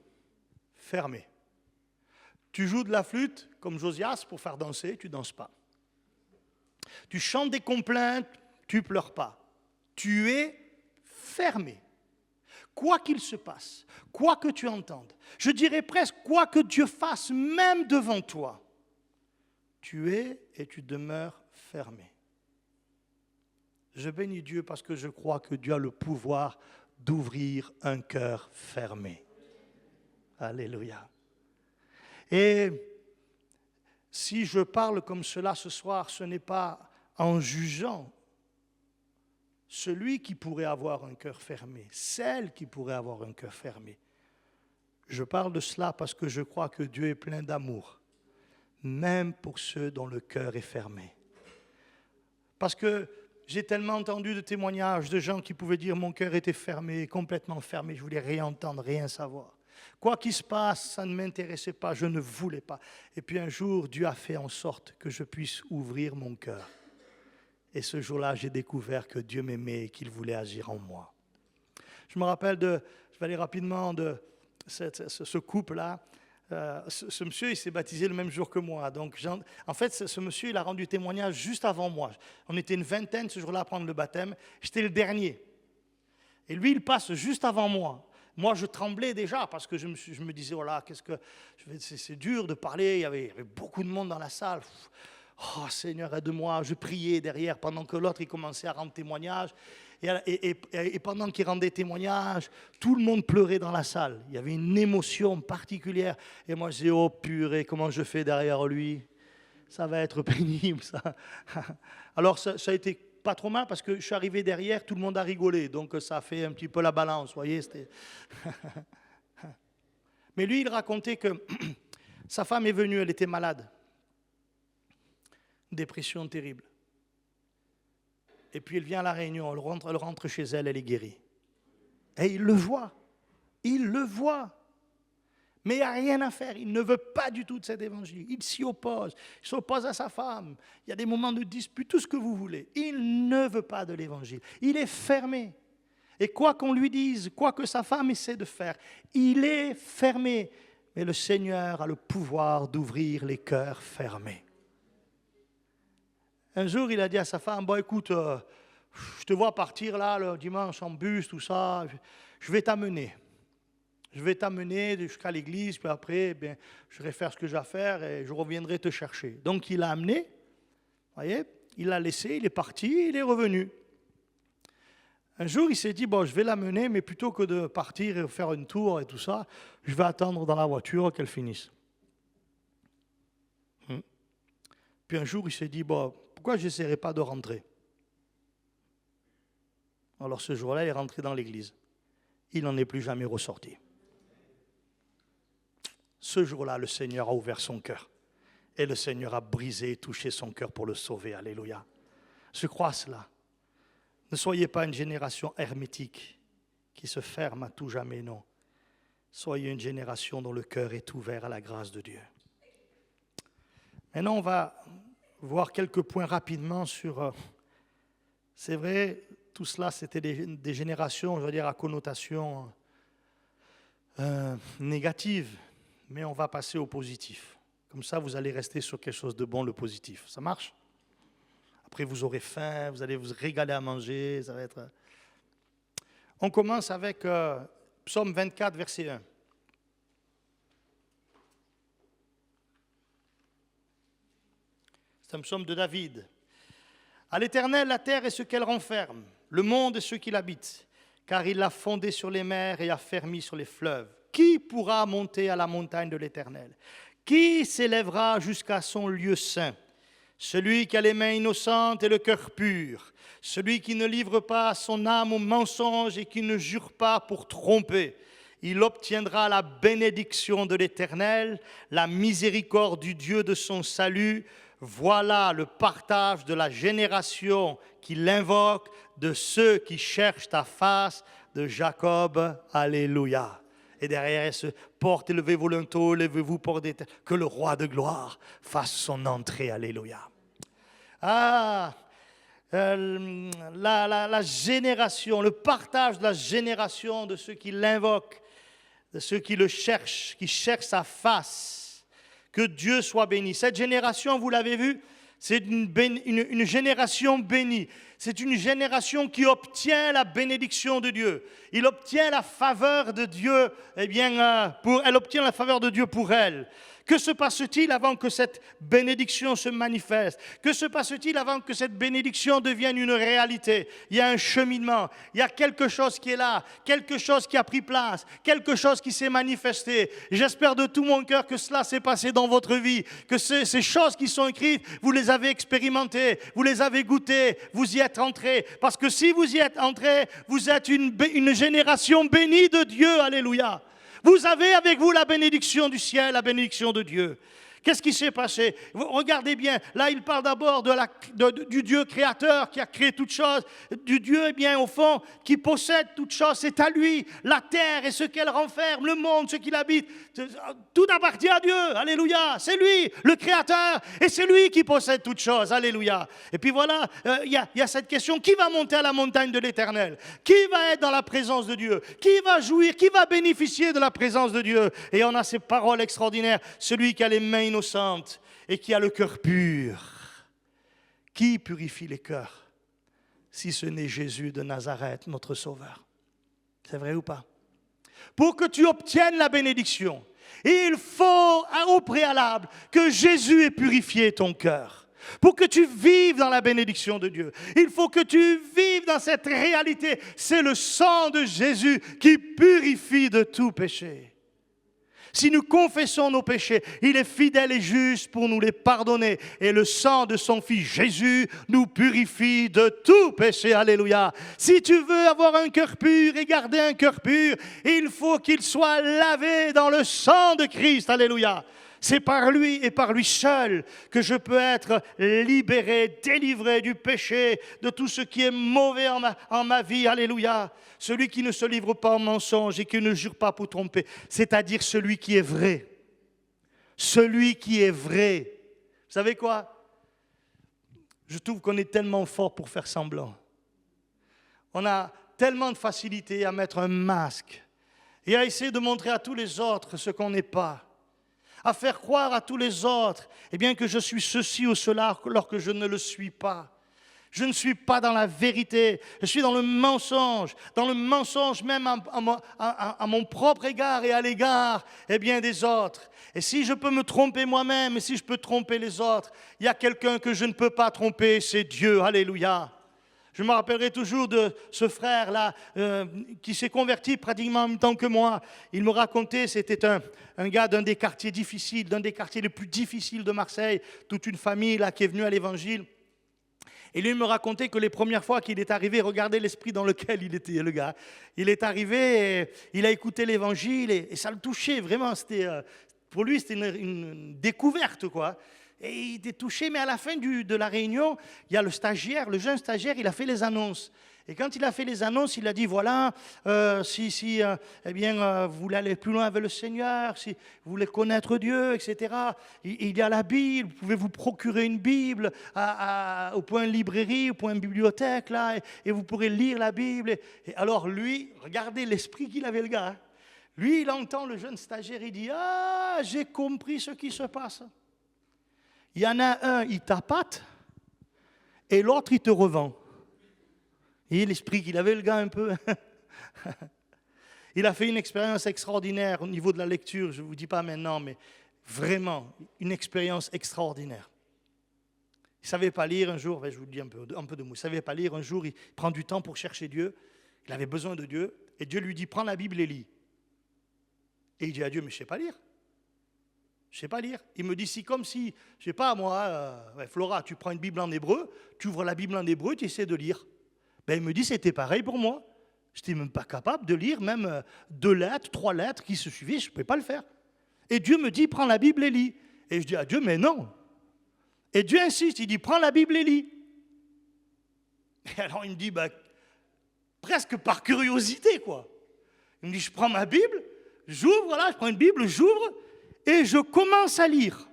Fermé. Tu joues de la flûte, comme Josias, pour faire danser, tu ne danses pas. Tu chantes des complaintes, tu ne pleures pas. Tu es fermé. Quoi qu'il se passe, quoi que tu entendes, je dirais presque quoi que Dieu fasse, même devant toi, tu es et tu demeures fermé. Je bénis Dieu parce que je crois que Dieu a le pouvoir d'ouvrir un cœur fermé. Alléluia. Et si je parle comme cela ce soir, ce n'est pas en jugeant celui qui pourrait avoir un cœur fermé, celle qui pourrait avoir un cœur fermé. Je parle de cela parce que je crois que Dieu est plein d'amour, même pour ceux dont le cœur est fermé. Parce que j'ai tellement entendu de témoignages de gens qui pouvaient dire « mon cœur était fermé, complètement fermé, je ne voulais rien entendre, rien savoir. Quoi qu'il se passe, ça ne m'intéressait pas, je ne voulais pas. » Et puis un jour, Dieu a fait en sorte que je puisse ouvrir mon cœur. Et ce jour-là, j'ai découvert que Dieu m'aimait et qu'il voulait agir en moi. Je me rappelle je vais aller rapidement de ce couple-là. Ce monsieur, il s'est baptisé le même jour que moi. Donc, en fait, ce monsieur, il a rendu témoignage juste avant moi. On était une vingtaine ce jour-là à prendre le baptême. J'étais le dernier. Et lui, il passe juste avant moi. Moi, je tremblais déjà parce que je me disais, voilà, c'est dur de parler. Il y avait beaucoup de monde dans la salle. Oh Seigneur, aide-moi. Je priais derrière pendant que l'autre, il commençait à rendre témoignage. Et pendant qu'il rendait témoignage, tout le monde pleurait dans la salle. Il y avait une émotion particulière. Et moi, je disais, oh purée, comment je fais derrière lui? Ça va être pénible, ça. Alors, ça a été pas trop mal parce que je suis arrivé derrière, tout le monde a rigolé. Donc, ça a fait un petit peu la balance, vous voyez. Mais lui, il racontait que sa femme est venue, elle était malade. Dépression terrible. Et puis elle vient à la réunion, elle rentre chez elle, elle est guérie. Et il le voit. Mais il n'y a rien à faire, il ne veut pas du tout de cet évangile. Il s'y oppose, il s'oppose à sa femme. Il y a des moments de dispute, tout ce que vous voulez. Il ne veut pas de l'évangile. Il est fermé. Et quoi qu'on lui dise, quoi que sa femme essaie de faire, il est fermé. Mais le Seigneur a le pouvoir d'ouvrir les cœurs fermés. Un jour, il a dit à sa femme, bon écoute, je te vois partir là le dimanche en bus, tout ça, je vais t'amener. Je vais t'amener jusqu'à l'église, puis après, je vais faire ce que j'ai à faire et je reviendrai te chercher. Donc il l'a amené, voyez, il l'a laissé, il est parti, il est revenu. Un jour, il s'est dit, bon, je vais l'amener, mais plutôt que de partir et faire un tour et tout ça, je vais attendre dans la voiture qu'elle finisse. Puis un jour, il s'est dit, bon, pourquoi je n'essaierai pas de rentrer? Alors ce jour-là, il est rentré dans l'église. Il n'en est plus jamais ressorti. Ce jour-là, le Seigneur a ouvert son cœur. Et le Seigneur a brisé et touché son cœur pour le sauver. Alléluia. Je crois cela. Ne soyez pas une génération hermétique qui se ferme à tout jamais, non. Soyez une génération dont le cœur est ouvert à la grâce de Dieu. Maintenant, on va voir quelques points rapidement sur... c'est vrai, tout cela, c'était des générations, je veux dire, à connotation négative. Mais on va passer au positif. Comme ça, vous allez rester sur quelque chose de bon, le positif. Ça marche? Après, vous aurez faim, vous allez vous régaler à manger. Ça va être... On commence avec Psaume 24, verset 1. C'est un psaume de David. À l'Éternel, la terre et ce qu'elle renferme, le monde et ceux qui l'habitent, car il l'a fondé sur les mers et a fermi sur les fleuves. Qui pourra monter à la montagne de l'Éternel? Qui s'élèvera jusqu'à son lieu saint? Celui qui a les mains innocentes et le cœur pur, celui qui ne livre pas son âme au mensonge et qui ne jure pas pour tromper. Il obtiendra la bénédiction de l'Éternel, la miséricorde du Dieu de son salut. Voilà le partage de la génération qui l'invoque, de ceux qui cherchent ta face, de Jacob. Alléluia. Et derrière ce porte, élevez-vous linteaux, levez-vous porte d'éternel, que le roi de gloire fasse son entrée. Alléluia. La génération, le partage de la génération de ceux qui l'invoquent, de ceux qui le cherchent, qui cherchent sa face. Que Dieu soit béni. Cette génération, vous l'avez vu, c'est une génération bénie. C'est une génération qui obtient la bénédiction de Dieu. Il obtient la faveur de Dieu, elle obtient la faveur de Dieu pour elle. Que se passe-t-il avant que cette bénédiction se manifeste? Que se passe-t-il avant que cette bénédiction devienne une réalité? Il y a un cheminement, il y a quelque chose qui est là, quelque chose qui a pris place, quelque chose qui s'est manifesté. J'espère de tout mon cœur que cela s'est passé dans votre vie, que ces choses qui sont écrites, vous les avez expérimentées, vous les avez goûtées, vous y êtes entrés. Parce que si vous y êtes entrés, vous êtes une génération bénie de Dieu. Alléluia. Vous avez avec vous la bénédiction du ciel, la bénédiction de Dieu. Qu'est-ce qui s'est passé? Regardez bien, là il parle d'abord du Dieu créateur qui a créé toutes choses, du Dieu au fond qui possède toutes choses, c'est à lui, la terre et ce qu'elle renferme, le monde, ce qu'il habite, tout appartient à Dieu, alléluia, c'est lui le créateur et c'est lui qui possède toutes choses, alléluia. Et puis voilà, il y a cette question, qui va monter à la montagne de l'Éternel? Qui va être dans la présence de Dieu? Qui va jouir? Qui va bénéficier de la présence de Dieu? Et on a ces paroles extraordinaires, celui qui a les mains innocentes et qui a le cœur pur. Qui purifie les cœurs si ce n'est Jésus de Nazareth, notre Sauveur? C'est vrai ou pas? Pour que tu obtiennes la bénédiction, il faut au préalable que Jésus ait purifié ton cœur. Pour que tu vives dans la bénédiction de Dieu, il faut que tu vives dans cette réalité. C'est le sang de Jésus qui purifie de tout péché. Si nous confessons nos péchés, il est fidèle et juste pour nous les pardonner. Et le sang de son Fils Jésus nous purifie de tout péché. Alléluia. Si tu veux avoir un cœur pur et garder un cœur pur, il faut qu'il soit lavé dans le sang de Christ. Alléluia. C'est par lui et par lui seul que je peux être libéré, délivré du péché, de tout ce qui est mauvais en ma vie. Alléluia. Celui qui ne se livre pas au mensonge et qui ne jure pas pour tromper, c'est-à-dire celui qui est vrai. Celui qui est vrai. Vous savez quoi? Je trouve qu'on est tellement fort pour faire semblant. On a tellement de facilité à mettre un masque et à essayer de montrer à tous les autres ce qu'on n'est pas, à faire croire à tous les autres que je suis ceci ou cela alors que je ne le suis pas. Je ne suis pas dans la vérité, je suis dans le mensonge même à mon propre égard et à l'égard des autres. Et si je peux me tromper moi-même, et si je peux tromper les autres, il y a quelqu'un que je ne peux pas tromper, c'est Dieu. Alléluia. Je me rappellerai toujours de ce frère-là qui s'est converti pratiquement en même temps que moi. Il me racontait, c'était un gars d'un des quartiers difficiles, d'un des quartiers les plus difficiles de Marseille, toute une famille là qui est venue à l'Évangile. Et lui me racontait que les premières fois qu'il est arrivé, regardez l'esprit dans lequel il était, le gars. Il est arrivé, et il a écouté l'Évangile et ça le touchait vraiment. Pour lui, c'était une découverte, quoi. Et il était touché, mais à la fin de la réunion, il y a le jeune stagiaire, il a fait les annonces. Et quand il a fait les annonces, il a dit, voilà, si vous voulez aller plus loin avec le Seigneur, si vous voulez connaître Dieu, etc., il y a la Bible, vous pouvez vous procurer une Bible au point librairie, au point bibliothèque, là, et vous pourrez lire la Bible. Et alors lui, regardez l'esprit qu'il avait, le gars. Hein. Lui, il entend le jeune stagiaire, il dit, ah, j'ai compris ce qui se passe. Il y en a un, il tapate, et l'autre, il te revend. Et l'esprit qu'il avait, le gars, un peu. Il a fait une expérience extraordinaire au niveau de la lecture. Je ne vous dis pas maintenant, mais vraiment, une expérience extraordinaire. Il ne savait pas lire un jour, je vous dis un peu de mots. Il ne savait pas lire un jour, il prend du temps pour chercher Dieu. Il avait besoin de Dieu. Et Dieu lui dit, prends la Bible et lis. Et il dit à Dieu, mais je ne sais pas lire. Je ne sais pas lire. Il me dit, c'est comme si, je ne sais pas moi, Flora, tu prends une Bible en hébreu, tu ouvres la Bible en hébreu, tu essaies de lire. Il me dit, c'était pareil pour moi. Je n'étais même pas capable de lire même 2 lettres, 3 lettres qui se suivaient, je ne pouvais pas le faire. Et Dieu me dit, prends la Bible et lis. Et je dis à Dieu, mais non. Et Dieu insiste, il dit, prends la Bible et lis. Et alors il me dit, presque par curiosité, quoi. Il me dit, je prends ma Bible, j'ouvre, là, je prends une Bible, j'ouvre, et je commence à lire.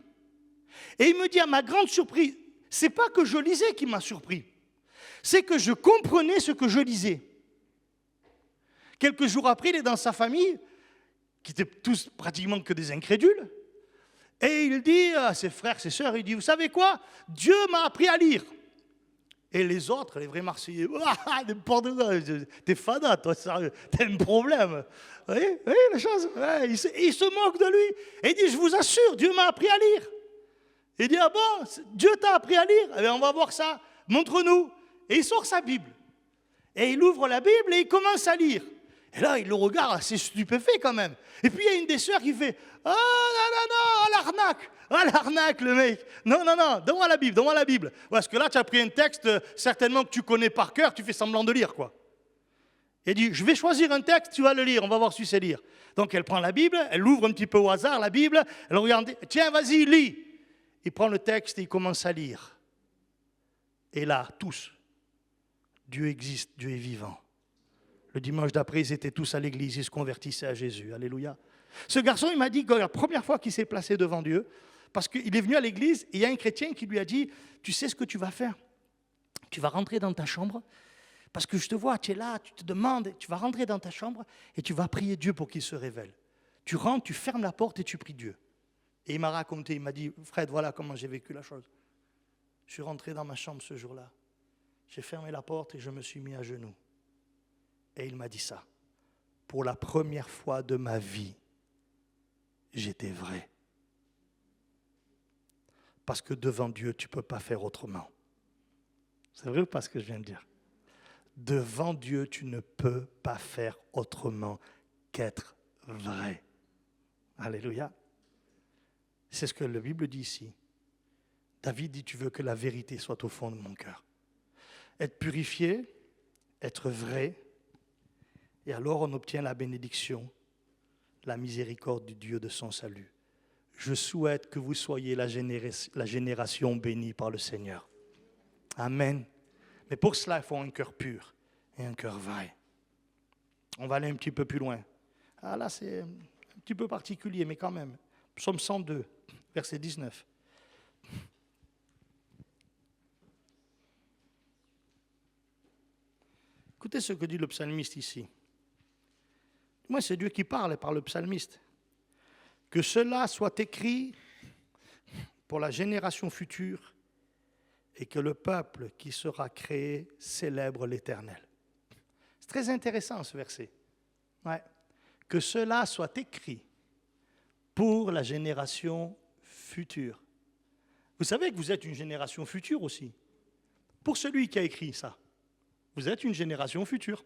Et il me dit, à ma grande surprise, c'est pas que je lisais qui m'a surpris. C'est que je comprenais ce que je lisais. Quelques jours après, il est dans sa famille, qui étaient tous pratiquement que des incrédules, et il dit à ses frères, ses sœurs, il dit, vous savez quoi? Dieu m'a appris à lire. Et les autres, les vrais Marseillais, n'importe quoi, t'es fada, toi, sérieux, t'as un problème. Vous voyez la chose? Ouais, il se moque de lui. Et il dit, je vous assure, Dieu m'a appris à lire. Il dit, ah bon, Dieu t'a appris à lire? Eh bien, on va voir ça, montre-nous. Et il sort sa Bible. Et il ouvre la Bible et il commence à lire. Et là, il le regarde assez stupéfait quand même. Et puis, il y a une des sœurs qui fait « Ah, non, l'arnaque !» Ah, l'arnaque, le mec. Non, donne-moi la Bible. Parce que là, tu as pris un texte, certainement que tu connais par cœur, tu fais semblant de lire, quoi. Et il dit « Je vais choisir un texte, tu vas le lire, on va voir si c'est lire. » Donc, elle prend la Bible, elle l'ouvre un petit peu au hasard, la Bible, elle regarde « Tiens, vas-y, lis !» Il prend le texte et il commence à lire. Et là, tous, Dieu existe, Dieu est vivant. Le dimanche d'après, ils étaient tous à l'église, ils se convertissaient à Jésus. Alléluia. Ce garçon, il m'a dit que la première fois qu'il s'est placé devant Dieu, parce qu'il est venu à l'église, et il y a un chrétien qui lui a dit, tu sais ce que tu vas faire? Tu vas rentrer dans ta chambre, parce que je te vois, tu es là, tu te demandes, tu vas rentrer dans ta chambre et tu vas prier Dieu pour qu'il se révèle. Tu rentres, tu fermes la porte et tu pries Dieu. Et il m'a raconté, il m'a dit, Fred, voilà comment j'ai vécu la chose. Je suis rentré dans ma chambre ce jour-là. J'ai fermé la porte et je me suis mis à genoux. Et il m'a dit ça. Pour la première fois de ma vie, j'étais vrai. Parce que devant Dieu, tu ne peux pas faire autrement. C'est vrai ou pas ce que je viens de dire? Devant Dieu, tu ne peux pas faire autrement qu'être vrai. Alléluia. C'est ce que la Bible dit ici. David dit, tu veux que la vérité soit au fond de mon cœur. Être purifié, être vrai, et alors on obtient la bénédiction, la miséricorde du Dieu de son salut. Je souhaite que vous soyez la génération bénie par le Seigneur. Amen. Mais pour cela, il faut un cœur pur et un cœur vrai. On va aller un petit peu plus loin. Ah là, c'est un petit peu particulier, mais quand même. Psaume 102, verset 19. Écoutez ce que dit le psalmiste ici. Moi, c'est Dieu qui parle par le psalmiste. Que cela soit écrit pour la génération future et que le peuple qui sera créé célèbre l'Éternel. C'est très intéressant ce verset. Ouais. Que cela soit écrit pour la génération future. Vous savez que vous êtes une génération future aussi. Pour celui qui a écrit ça, vous êtes une génération future.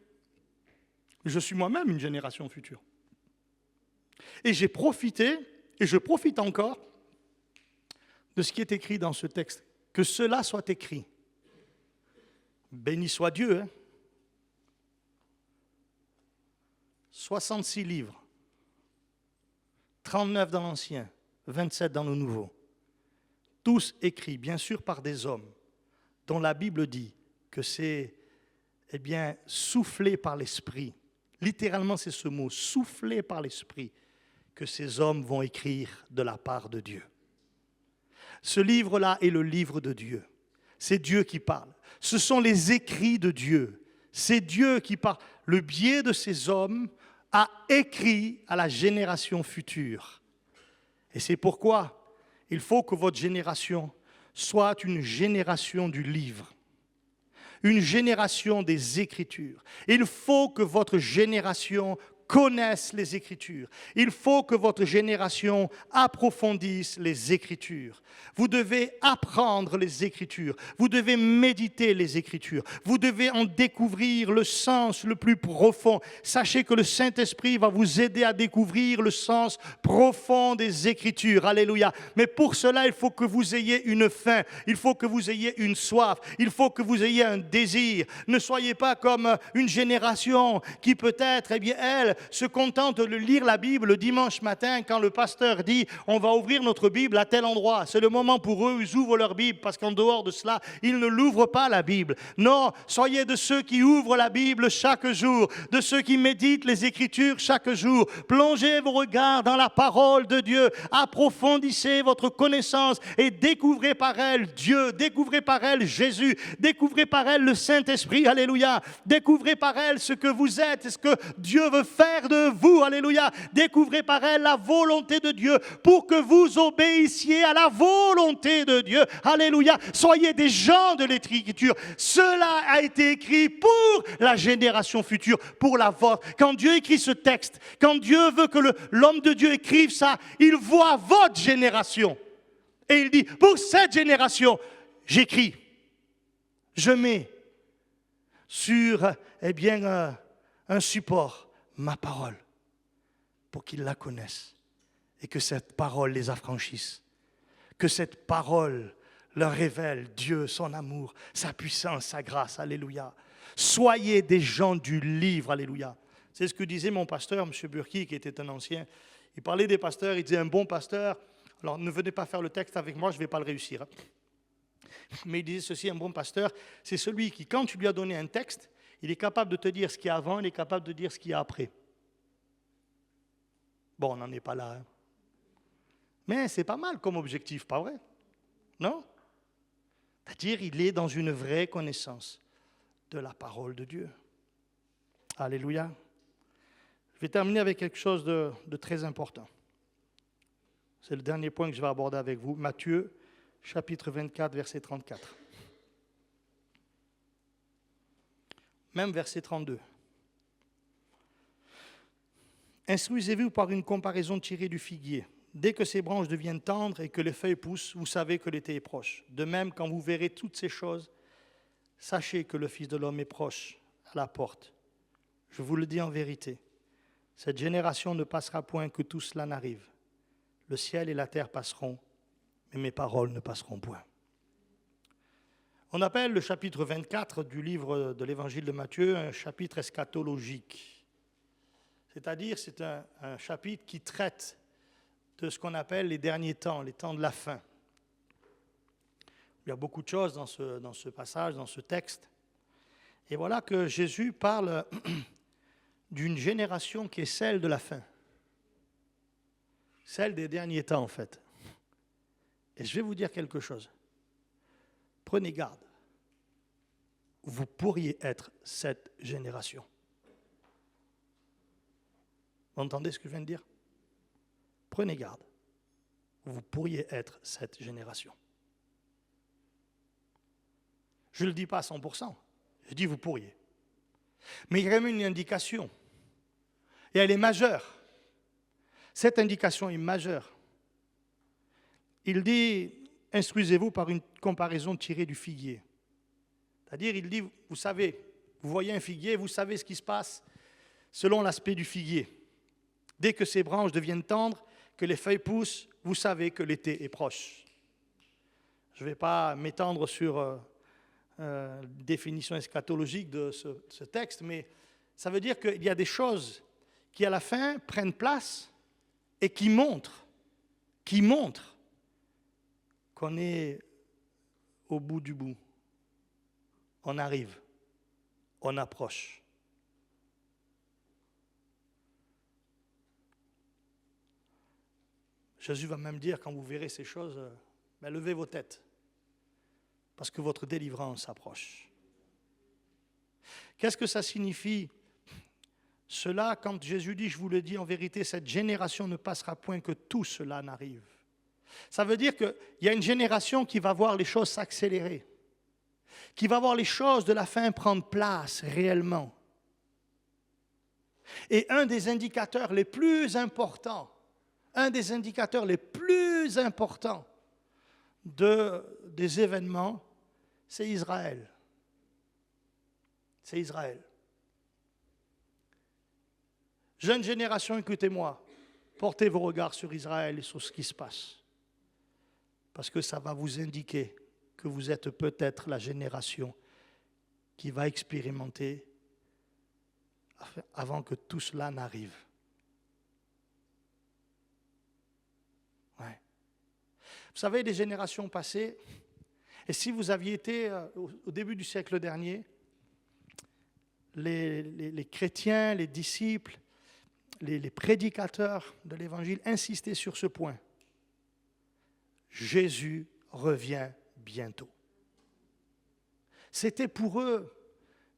Je suis moi-même une génération future. Et j'ai profité, et je profite encore, de ce qui est écrit dans ce texte. Que cela soit écrit. Béni soit Dieu. 66 livres. 39 dans l'Ancien, 27 dans le Nouveau. Tous écrits, bien sûr, par des hommes, dont la Bible dit que c'est, soufflé par l'Esprit. Littéralement, c'est ce mot, soufflé par l'Esprit, que ces hommes vont écrire de la part de Dieu. Ce livre-là est le livre de Dieu. C'est Dieu qui parle. Ce sont les écrits de Dieu. C'est Dieu qui, par le biais de ces hommes, a écrit à la génération future. Et c'est pourquoi il faut que votre génération soit une génération du livre, une génération des Écritures. Il faut que votre génération connaisse les Écritures. Il faut que votre génération approfondisse les Écritures. Vous devez apprendre les Écritures. Vous devez méditer les Écritures. Vous devez en découvrir le sens le plus profond. Sachez que le Saint-Esprit va vous aider à découvrir le sens profond des Écritures. Alléluia. Mais pour cela, il faut que vous ayez une faim. Il faut que vous ayez une soif. Il faut que vous ayez un désir. Ne soyez pas comme une génération qui peut-être, elle, se contente de lire la Bible le dimanche matin quand le pasteur dit « on va ouvrir notre Bible à tel endroit ». C'est le moment pour eux, ils ouvrent leur Bible parce qu'en dehors de cela, ils ne l'ouvrent pas la Bible. Non, soyez de ceux qui ouvrent la Bible chaque jour, de ceux qui méditent les Écritures chaque jour. Plongez vos regards dans la parole de Dieu, approfondissez votre connaissance et découvrez par elle Dieu, découvrez par elle Jésus, découvrez par elle le Saint-Esprit, alléluia. Découvrez par elle ce que vous êtes et ce que Dieu veut faire de vous, alléluia. Découvrez par elle la volonté de Dieu pour que vous obéissiez à la volonté de Dieu, alléluia. Soyez des gens de l'Écriture. Cela a été écrit pour la génération future, pour la vôtre. Quand Dieu écrit ce texte, quand Dieu veut que l'homme de Dieu écrive ça, il voit votre génération et il dit, pour cette génération, j'écris, je mets sur un support ma parole, pour qu'ils la connaissent et que cette parole les affranchisse, que cette parole leur révèle Dieu, son amour, sa puissance, sa grâce, alléluia. Soyez des gens du livre, alléluia. C'est ce que disait mon pasteur, M. Burki, qui était un ancien. Il parlait des pasteurs, il disait un bon pasteur, alors ne venez pas faire le texte avec moi, je ne vais pas le réussir. Mais il disait ceci, un bon pasteur, c'est celui qui, quand tu lui as donné un texte, il est capable de te dire ce qu'il y a avant, il est capable de dire ce qu'il y a après. Bon, on n'en est pas là. Hein. Mais c'est pas mal comme objectif, pas vrai? Non? C'est-à-dire, il est dans une vraie connaissance de la parole de Dieu. Alléluia. Je vais terminer avec quelque chose de très important. C'est le dernier point que je vais aborder avec vous. Matthieu, chapitre 24, verset 34. Même verset 32. Instruisez-vous par une comparaison tirée du figuier. Dès que ses branches deviennent tendres et que les feuilles poussent, vous savez que l'été est proche. De même, quand vous verrez toutes ces choses, sachez que le Fils de l'homme est proche, à la porte. Je vous le dis en vérité, cette génération ne passera point que tout cela n'arrive. Le ciel et la terre passeront, mais mes paroles ne passeront point. On appelle le chapitre 24 du livre de l'évangile de Matthieu un chapitre eschatologique. C'est-à-dire, c'est un chapitre qui traite de ce qu'on appelle les derniers temps, les temps de la fin. Il y a beaucoup de choses dans ce passage, dans ce texte. Et voilà que Jésus parle d'une génération qui est celle de la fin. Celle des derniers temps, en fait. Et je vais vous dire quelque chose. Prenez garde. vous pourriez être cette génération. Vous entendez ce que je viens de dire? Prenez garde. Vous pourriez être cette génération. Je ne le dis pas à 100%, je dis vous pourriez. Mais il y a quand même une indication. Et elle est majeure. Cette indication est majeure. Il dit, instruisez-vous par une comparaison tirée du figuier. C'est-à-dire, il dit, vous savez, vous voyez un figuier, vous savez ce qui se passe selon l'aspect du figuier. Dès que ses branches deviennent tendres, que les feuilles poussent, vous savez que l'été est proche. Je ne vais pas m'étendre sur définition eschatologique de ce texte, mais ça veut dire qu'il y a des choses qui, à la fin, prennent place et qui montrent qu'on est au bout du bout. On arrive, on approche. Jésus va même dire, quand vous verrez ces choses, levez vos têtes, parce que votre délivrance approche. Qu'est-ce que ça signifie, cela, quand Jésus dit, je vous le dis en vérité, cette génération ne passera point que tout cela n'arrive. Ça veut dire qu'il y a une génération qui va voir les choses s'accélérer, qui va voir les choses de la fin prendre place réellement. Et un des indicateurs les plus importants des événements, c'est Israël. C'est Israël. Jeune génération, écoutez-moi, portez vos regards sur Israël et sur ce qui se passe. Parce que ça va vous indiquer que vous êtes peut-être la génération qui va expérimenter avant que tout cela n'arrive. Ouais. Vous savez, les générations passées, et si vous aviez été au début du siècle dernier, les chrétiens, les disciples, les prédicateurs de l'Évangile insistaient sur ce point. Jésus revient bientôt. C'était pour eux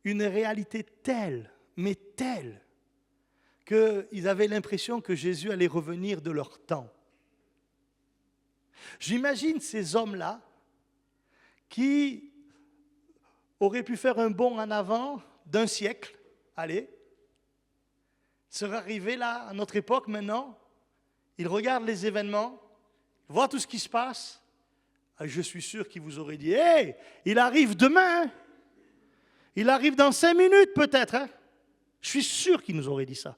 une réalité telle, mais telle, qu'ils avaient l'impression que Jésus allait revenir de leur temps. J'imagine ces hommes-là qui auraient pu faire un bond en avant d'un siècle, allez, seraient arrivés là, à notre époque maintenant, ils regardent les événements, voient tout ce qui se passe, je suis sûr qu'ils vous auraient dit, hey, il arrive demain, hein? Il arrive dans 5 minutes peut-être, hein? Je suis sûr qu'ils nous auraient dit ça.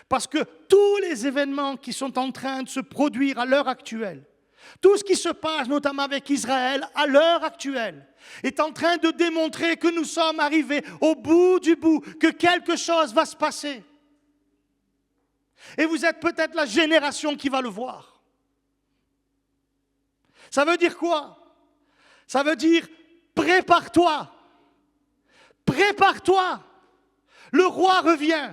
Parce que tous les événements qui sont en train de se produire à l'heure actuelle, tout ce qui se passe, notamment avec Israël, à l'heure actuelle, est en train de démontrer que nous sommes arrivés au bout du bout, que quelque chose va se passer. Et vous êtes peut-être la génération qui va le voir. Ça veut dire quoi? Ça veut dire, prépare-toi. Prépare-toi. Le roi revient.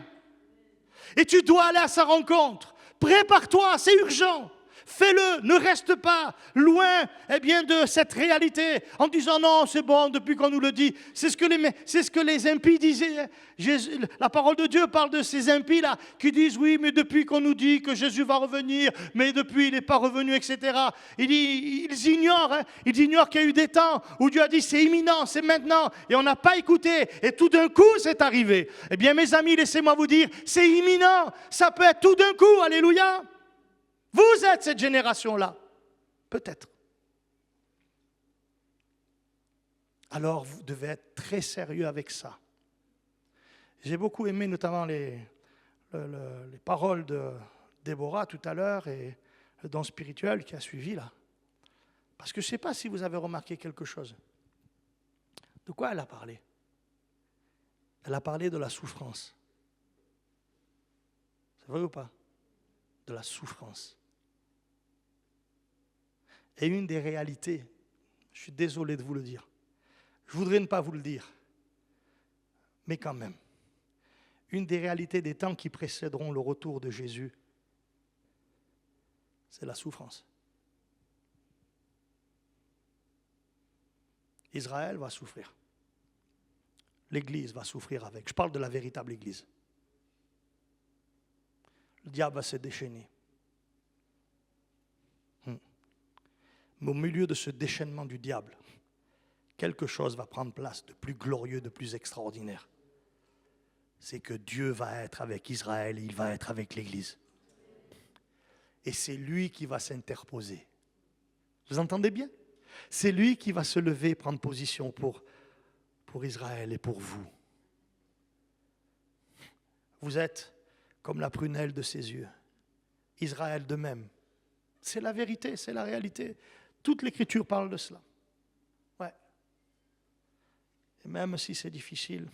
Et tu dois aller à sa rencontre. Prépare-toi, c'est urgent. Fais-le, ne reste pas loin de cette réalité en disant non, c'est bon, depuis qu'on nous le dit. C'est ce que les impies disaient. La parole de Dieu parle de ces impies-là qui disent oui, mais depuis qu'on nous dit que Jésus va revenir, mais depuis il n'est pas revenu, etc. Ils ignorent qu'il y a eu des temps où Dieu a dit c'est imminent, c'est maintenant, et on n'a pas écouté, et tout d'un coup c'est arrivé. Eh bien mes amis, laissez-moi vous dire, c'est imminent, ça peut être tout d'un coup, alléluia. Vous êtes cette génération-là, peut-être. Alors vous devez être très sérieux avec ça. J'ai beaucoup aimé notamment les paroles de Déborah tout à l'heure et le don spirituel qui a suivi là. Parce que je ne sais pas si vous avez remarqué quelque chose. De quoi elle a parlé? Elle a parlé de la souffrance. C'est vrai ou pas? De la souffrance. Et une des réalités, je suis désolé de vous le dire, je voudrais ne pas vous le dire, mais quand même, une des réalités des temps qui précéderont le retour de Jésus, c'est la souffrance. Israël va souffrir. l'Église va souffrir avec. Je parle de la véritable Église. Le diable va se déchaîner. Mais au milieu de ce déchaînement du diable, quelque chose va prendre place de plus glorieux, de plus extraordinaire. C'est que Dieu va être avec Israël et il va être avec l'Église. Et c'est lui qui va s'interposer. Vous entendez bien? C'est lui qui va se lever et prendre position pour Israël et pour vous. Vous êtes comme la prunelle de ses yeux. Israël de même. C'est la vérité, c'est la réalité. Toute l'Écriture parle de cela. Ouais. Et même si c'est difficile,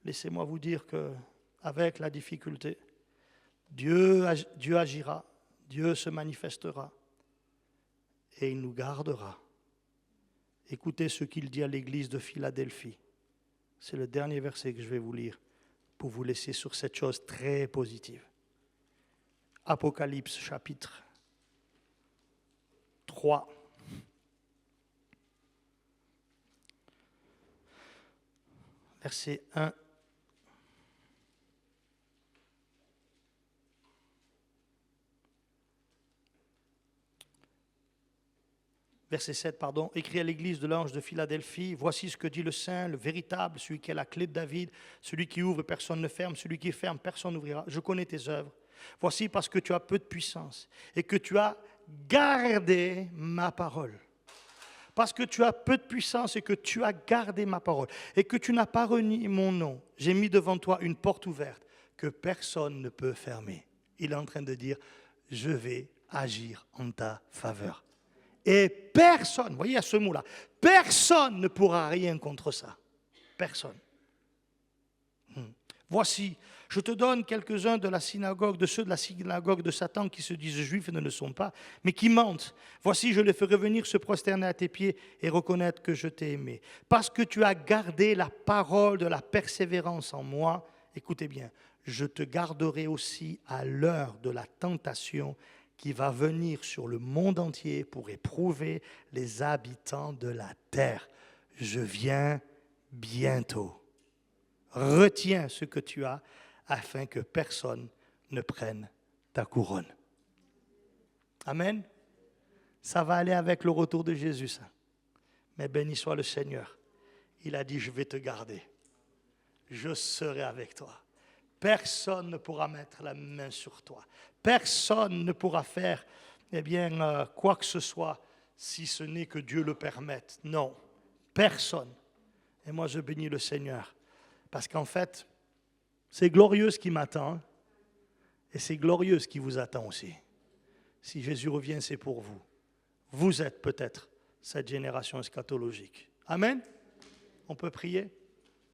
laissez-moi vous dire qu'avec la difficulté, Dieu agira, Dieu se manifestera et il nous gardera. Écoutez ce qu'il dit à l'église de Philadelphie. C'est le dernier verset que je vais vous lire pour vous laisser sur cette chose très positive. Apocalypse chapitre 3. Verset 1. Verset 7, pardon. Écrit à l'église de l'ange de Philadelphie, voici ce que dit le Saint, le véritable, celui qui a la clé de David, celui qui ouvre et personne ne ferme, celui qui ferme, personne n'ouvrira. Je connais tes œuvres. Voici parce que tu as peu de puissance et que tu as gardé ma parole. Parce que tu as peu de puissance et que tu as gardé ma parole et que tu n'as pas renié mon nom, j'ai mis devant toi une porte ouverte que personne ne peut fermer. Il est en train de dire, je vais agir en ta faveur. Et personne, voyez à ce mot-là, personne ne pourra rien contre ça. Personne. Voici, je te donne quelques-uns de la synagogue, de ceux de la synagogue de Satan qui se disent juifs et ne le sont pas, mais qui mentent. Voici, je les ferai venir se prosterner à tes pieds et reconnaître que je t'ai aimé. Parce que tu as gardé la parole de la persévérance en moi, écoutez bien, je te garderai aussi à l'heure de la tentation qui va venir sur le monde entier pour éprouver les habitants de la terre. Je viens bientôt. Retiens ce que tu as afin que personne ne prenne ta couronne. Amen. Ça va aller avec le retour de Jésus, ça. Mais béni soit le Seigneur. Il a dit, je vais te garder. Je serai avec toi. Personne ne pourra mettre la main sur toi. Personne ne pourra faire quoi que ce soit si ce n'est que Dieu le permette. Non, personne. Et moi, je bénis le Seigneur. Parce qu'en fait, c'est glorieux ce qui m'attend. Et c'est glorieux ce qui vous attend aussi. Si Jésus revient, c'est pour vous. Vous êtes peut-être cette génération eschatologique. Amen. On peut prier.